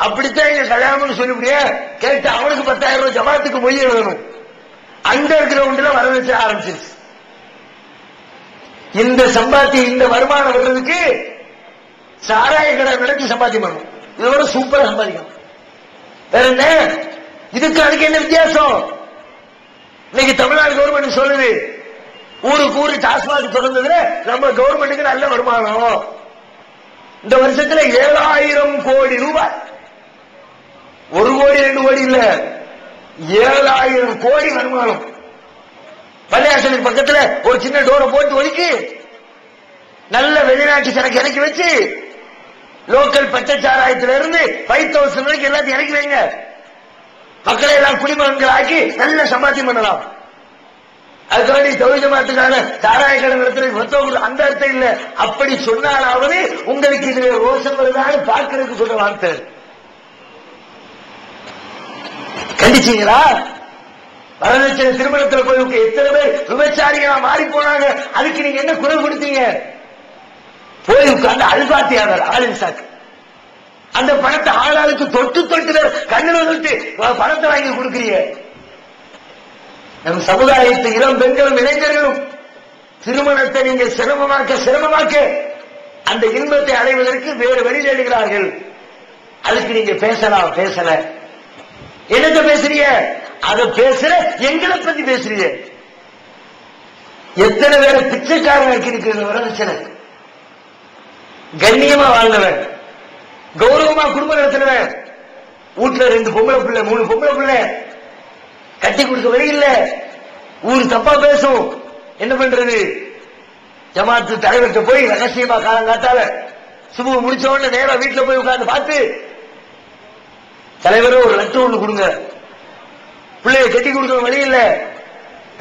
A: அப்படித்தான் எங்க கல்யாணம்னு சொல்லிவிடிய. கேட்டு அவனுக்கு 10,000 ரூபாய் ஜமாத்துக்கு மொய் எழுதணும். அண்டர் கிரவுண்ட்ல வரதட்சணை ஆரம்பிச்சிருச்சு. இந்த சம்பாத்தியம், இந்த வருமானம் வர்றதுக்கு சாராய கடை நடத்தி சம்பாத்தியம் பண்ணணும். இதோட சூப்பரா சம்பாதிக்கணும். வேற என்ன? இதுக்கு அதுக்கு என்ன வித்தியாசம்? இன்னைக்கு தமிழ்நாடு கவர்மெண்ட் சொல்லுது, ஊருக்கு ஊரு டாஸ்மாக் திறந்ததுல நம்ம கவர்மெண்ட்டுக்கு நல்ல வருமானம். இந்த வருஷத்துல 7,000 கோடி ரூபாய், 1 கோடி 2 கோடி இல்ல, 7,000 கோடி வருமானம். பள்ளியாசலுக்கு பக்கத்துல ஒரு சின்ன டோரை போட்டு ஒதுக்கி நல்ல வெளிநாட்டு சரக்கு இறக்கி வச்சு லோக்கல் பச்சைச்சாராயத்தில இருந்து 5,000 ரூபாய்க்கு எல்லாத்தையும் இறக்கி வைங்க. மக்களை எல்லாம் குடிமகன்கள் ஆக்கி நல்ல சம்பாத்தியம் பண்ணலாம். அதுக்காண்டி தொழில்மாத்துக்கான சாராய கடை நடத்துறது அந்த அர்த்தம் இல்ல. அப்படி சொன்னாலாவது உங்களுக்கு இது ரோஷம் வருதான்னு பார்க்கறதுக்கு சொல்ற வார்த்தை. கண்டிச்சீங்களா? வரதட்சணை திருமணத்தில் போய் எத்தனை பேர் விபச்சாரிகளா மாறி போனாங்க. அதுக்கு நீங்க என்ன குரல் கொடுத்தீங்க? போய் உட்கார்ந்து அல்பாத்தியாளர் ஆளின் சாக்கு அந்த பணத்தை ஆளாளுக்கு தொட்டு தொட்டு கண்ணில் தொட்டு பணத்தை வாங்கி கொடுக்கிறீங்க. நம் சமுதாயத்து இளம் பெண்களும் இளைஞர்களும் திருமணத்தை நீங்க சிரமமாக்க அந்த இன்பத்தை அடைவதற்கு வேறு வழி தேடுகிறார்கள். அதுக்கு நீங்க பேசலாம், பேசல. என்னத்த பேசுறீங்க? அதை பேசுற எங்களை பத்தி பேசுறீங்க. எத்தனை பேரை பிச்சைக்காரன் இருக்கிறது வரதட்சணை. கண்ணியமா வாழ்ந்தவன், கௌரவமா குடும்பம் நடத்தினவன், வீட்டுல 2 பொம்பளை பிள்ளை 3 பொம்பளை பிள்ளை, கட்டி கொடுக்க வழி இல்ல, ஊரு தப்பா பேசும். என்ன பண்றது? ஜமாத்து தலைவர்கிட்ட போய் ரகசியமா காலங்காத்தால சுபு முடிச்ச உடனே நேரா வீட்டுல போய் உட்கார்ந்து பார்த்து, தலைவரே ஒரு லெட்டர் ஒண்ணு கொடுங்க, பிள்ளைய கட்டி கொடுக்க வழி இல்ல,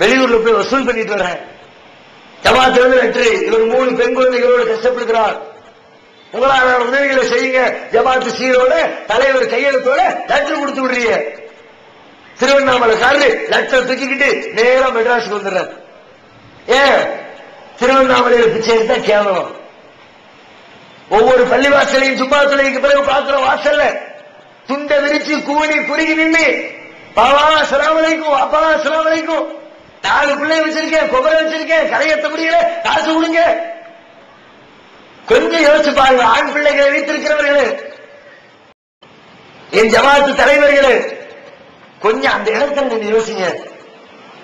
A: வெளியூர்ல போய் வசூல் பண்ணிட்டு வர்றேன். ஜமாத்துல இருந்து லெட்டர், இவர் 3 பெண் குழந்தைகளோட கஷ்டப்படுகிறார், உங்களான உதவிகளை செய்யுங்க. ஜமாத்து சீரோட தலைவர் கையெழுத்தோட லெட்டர் கொடுத்து விடுறீங்க. திருவண்ணாமலை காரு லெட்டர் தூக்கிக்கிட்டு நேரா மெட்ராஸுக்கு வந்துடுறாரு. ஏன்? திருவண்ணாமலையில பிச்சை எடுத்தா கேவலம். ஒவ்வொரு பள்ளிவாசலையும் சும்மா தொலைக்கு பிறகு பார்க்கிற வாசல்ல துண்டை விரிச்சு கூணி குறுகி நின்று பாவா அஸ்ஸலாமு அலைக்கும், அப்பா அஸ்ஸலாமு அலைக்கும், 4 பிள்ளை வச்சிருக்கேன், கொபரை வச்சிருக்கேன், கரையத்த முடியல, காசு கொடுங்க. கொஞ்சம் யோசிச்சு பாருங்க. ஆண் பிள்ளைகளை வைத்திருக்கிறவர்களே, என் ஜமாத்து தலைவர்களே, கொஞ்சம் அந்த இடத்துல நீங்க யோசிங்க.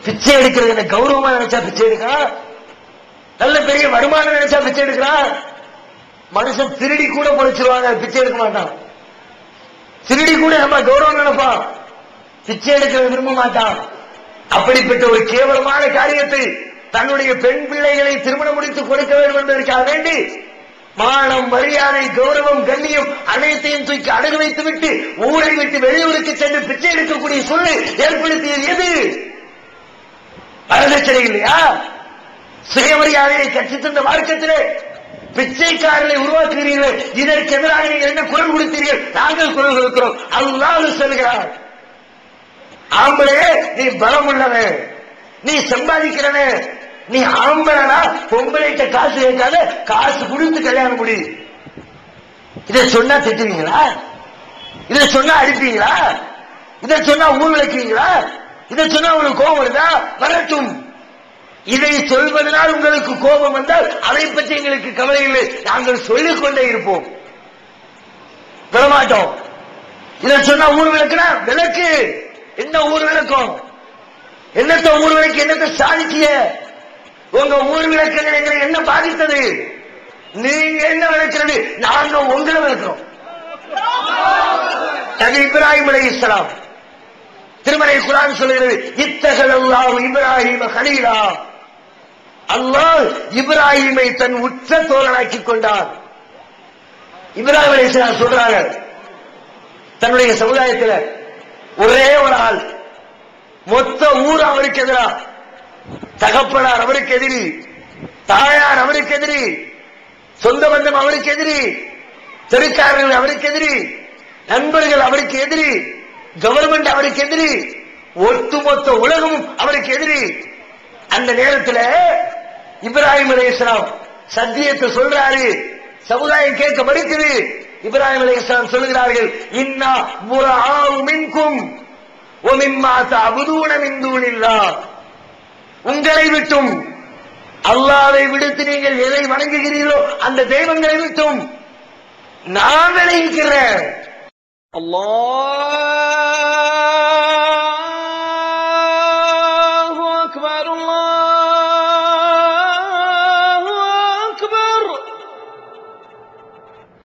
A: பிச்சை எடுக்கிறது என்ன கௌரவமா நினைச்சா பிச்சை எடுக்கிறான்? நல்ல பெரிய வருமானம் நினைச்சா பிச்சை எடுக்கிறான்? மனுஷன் திருடி கூட பொழைச்சிருவாங்க, பிச்சை எடுக்க மாட்டான். திருடி கூட நம்ம கௌரவம் நினைப்பான், பிச்சை எடுக்க விரும்ப மாட்டான். அப்படிப்பட்ட ஒரு கேவலமான காரியத்தை தன்னுடைய பெண் பிள்ளைகளை திருமணம் முடித்து கொடுக்க வேண்டும் என்பதற்காக வேண்டி மானம், மரியாதை, கௌரவம், கண்ணியம் அனைத்தையும் தூக்கி அடகு வைத்து விட்டு ஊரை விட்டு வெளியூருக்கு சென்று பிச்சை எடுக்கக்கூடிய சூழ்நிலை ஏற்படுத்தியது எது? வரதட்சணை இல்லையா? சுயமரியாதையை கற்றுத் தந்த மார்க்கத்திலே பிச்சைக்காரர்களை உருவாக்குகிறீர்கள். இதற்கு எதிராக நீங்கள் என்ன குரல் கொடுத்தீர்கள்? நாங்கள் குரல் கொடுக்கிறோம். அல்லாஹ் சொல்கிறார், ஆம்பளே நீ பலம் உள்ளவன், நீ சம்பாதிக்கிறவன், நீ ஆம்பளனா பொம்பளைட்ட காசு கேட்காத, காசு கொடுத்து கல்யாணம் முடி. இதை சொன்னா திட்டுவீங்களா? இதை சொன்னா அடிப்பீங்களா? இதை சொன்னா ஊர் விளக்குவீங்களா? இதை சொன்னா உங்களுக்கு கோபம் வருதா? வரட்டும். இதை சொல்வதனால் உங்களுக்கு கோபம் வந்தால் அதை பற்றி எங்களுக்கு கவலை இல்லை, நாங்கள் சொல்லிக் கொண்டே இருப்போம், விடமாட்டோம். இதை சொன்னா ஊர் விளக்குனா விளக்கு. என்ன ஊர் விளக்கம்? என்னத்த ஊர் விளக்கு? என்னத்த சாதிச்சிய? உங்க ஊர் விளக்கு என்ன பாதித்தது? நீங்க என்ன விளக்கிறது? நாங்க உங்களை விளக்குறோம். நபி இப்ராஹிம் அலைஹிஸ்ஸலாம் திருமறை குர்ஆன் சொல்கிறது, இத்தகலல்லாஹு இப்ராஹீம கலீலா. அல்லாஹ் இப்ராஹீமை தன் உற்ற தோழனாக்கிக் கொண்டார். இப்ராஹிம் அலைஹிஸ்ஸலாம் சொல்றாங்க, தன்னுடைய சமுதாயத்தில் ஒரே ஒரு ஆள், மொத்த ஊர் அவருக்கு எதிரா, தகப்பனார் அவருக்கு எதிரி, தாயார் அவருக்கு எதிரி, சொந்த பந்தம் அவருக்கு எதிரி, தெருக்காரர்கள் அவருக்கு எதிரி, நண்பர்கள் அவருக்கு எதிரி, கவர்மெண்ட் அவருக்கு எதிரி, ஒட்டுமொத்த உலகமும் அவருக்கு எதிரி. அந்த நேரத்தில் இப்ராஹிம் அலைஹிஸ்ஸலாம் சத்தியத்தை சொல்றாரு, சமுதாயம் கேட்க மறுக்குது. இப்ராஹிம் அலைஹிஸ்ஸலாம் சொல்கிறார்கள், இன்னா புராஉ மின்கும் வ மிம்மா தஅபுதூன மின் தூனில்லாஹ். உங்களை விட்டும், அல்லாஹ்வை விடுத்து நீங்கள் எதை வணங்குகிறீர்களோ அந்த தெய்வங்களை விட்டும் நான் விலகிக்கிறேன். அல்லாஹ்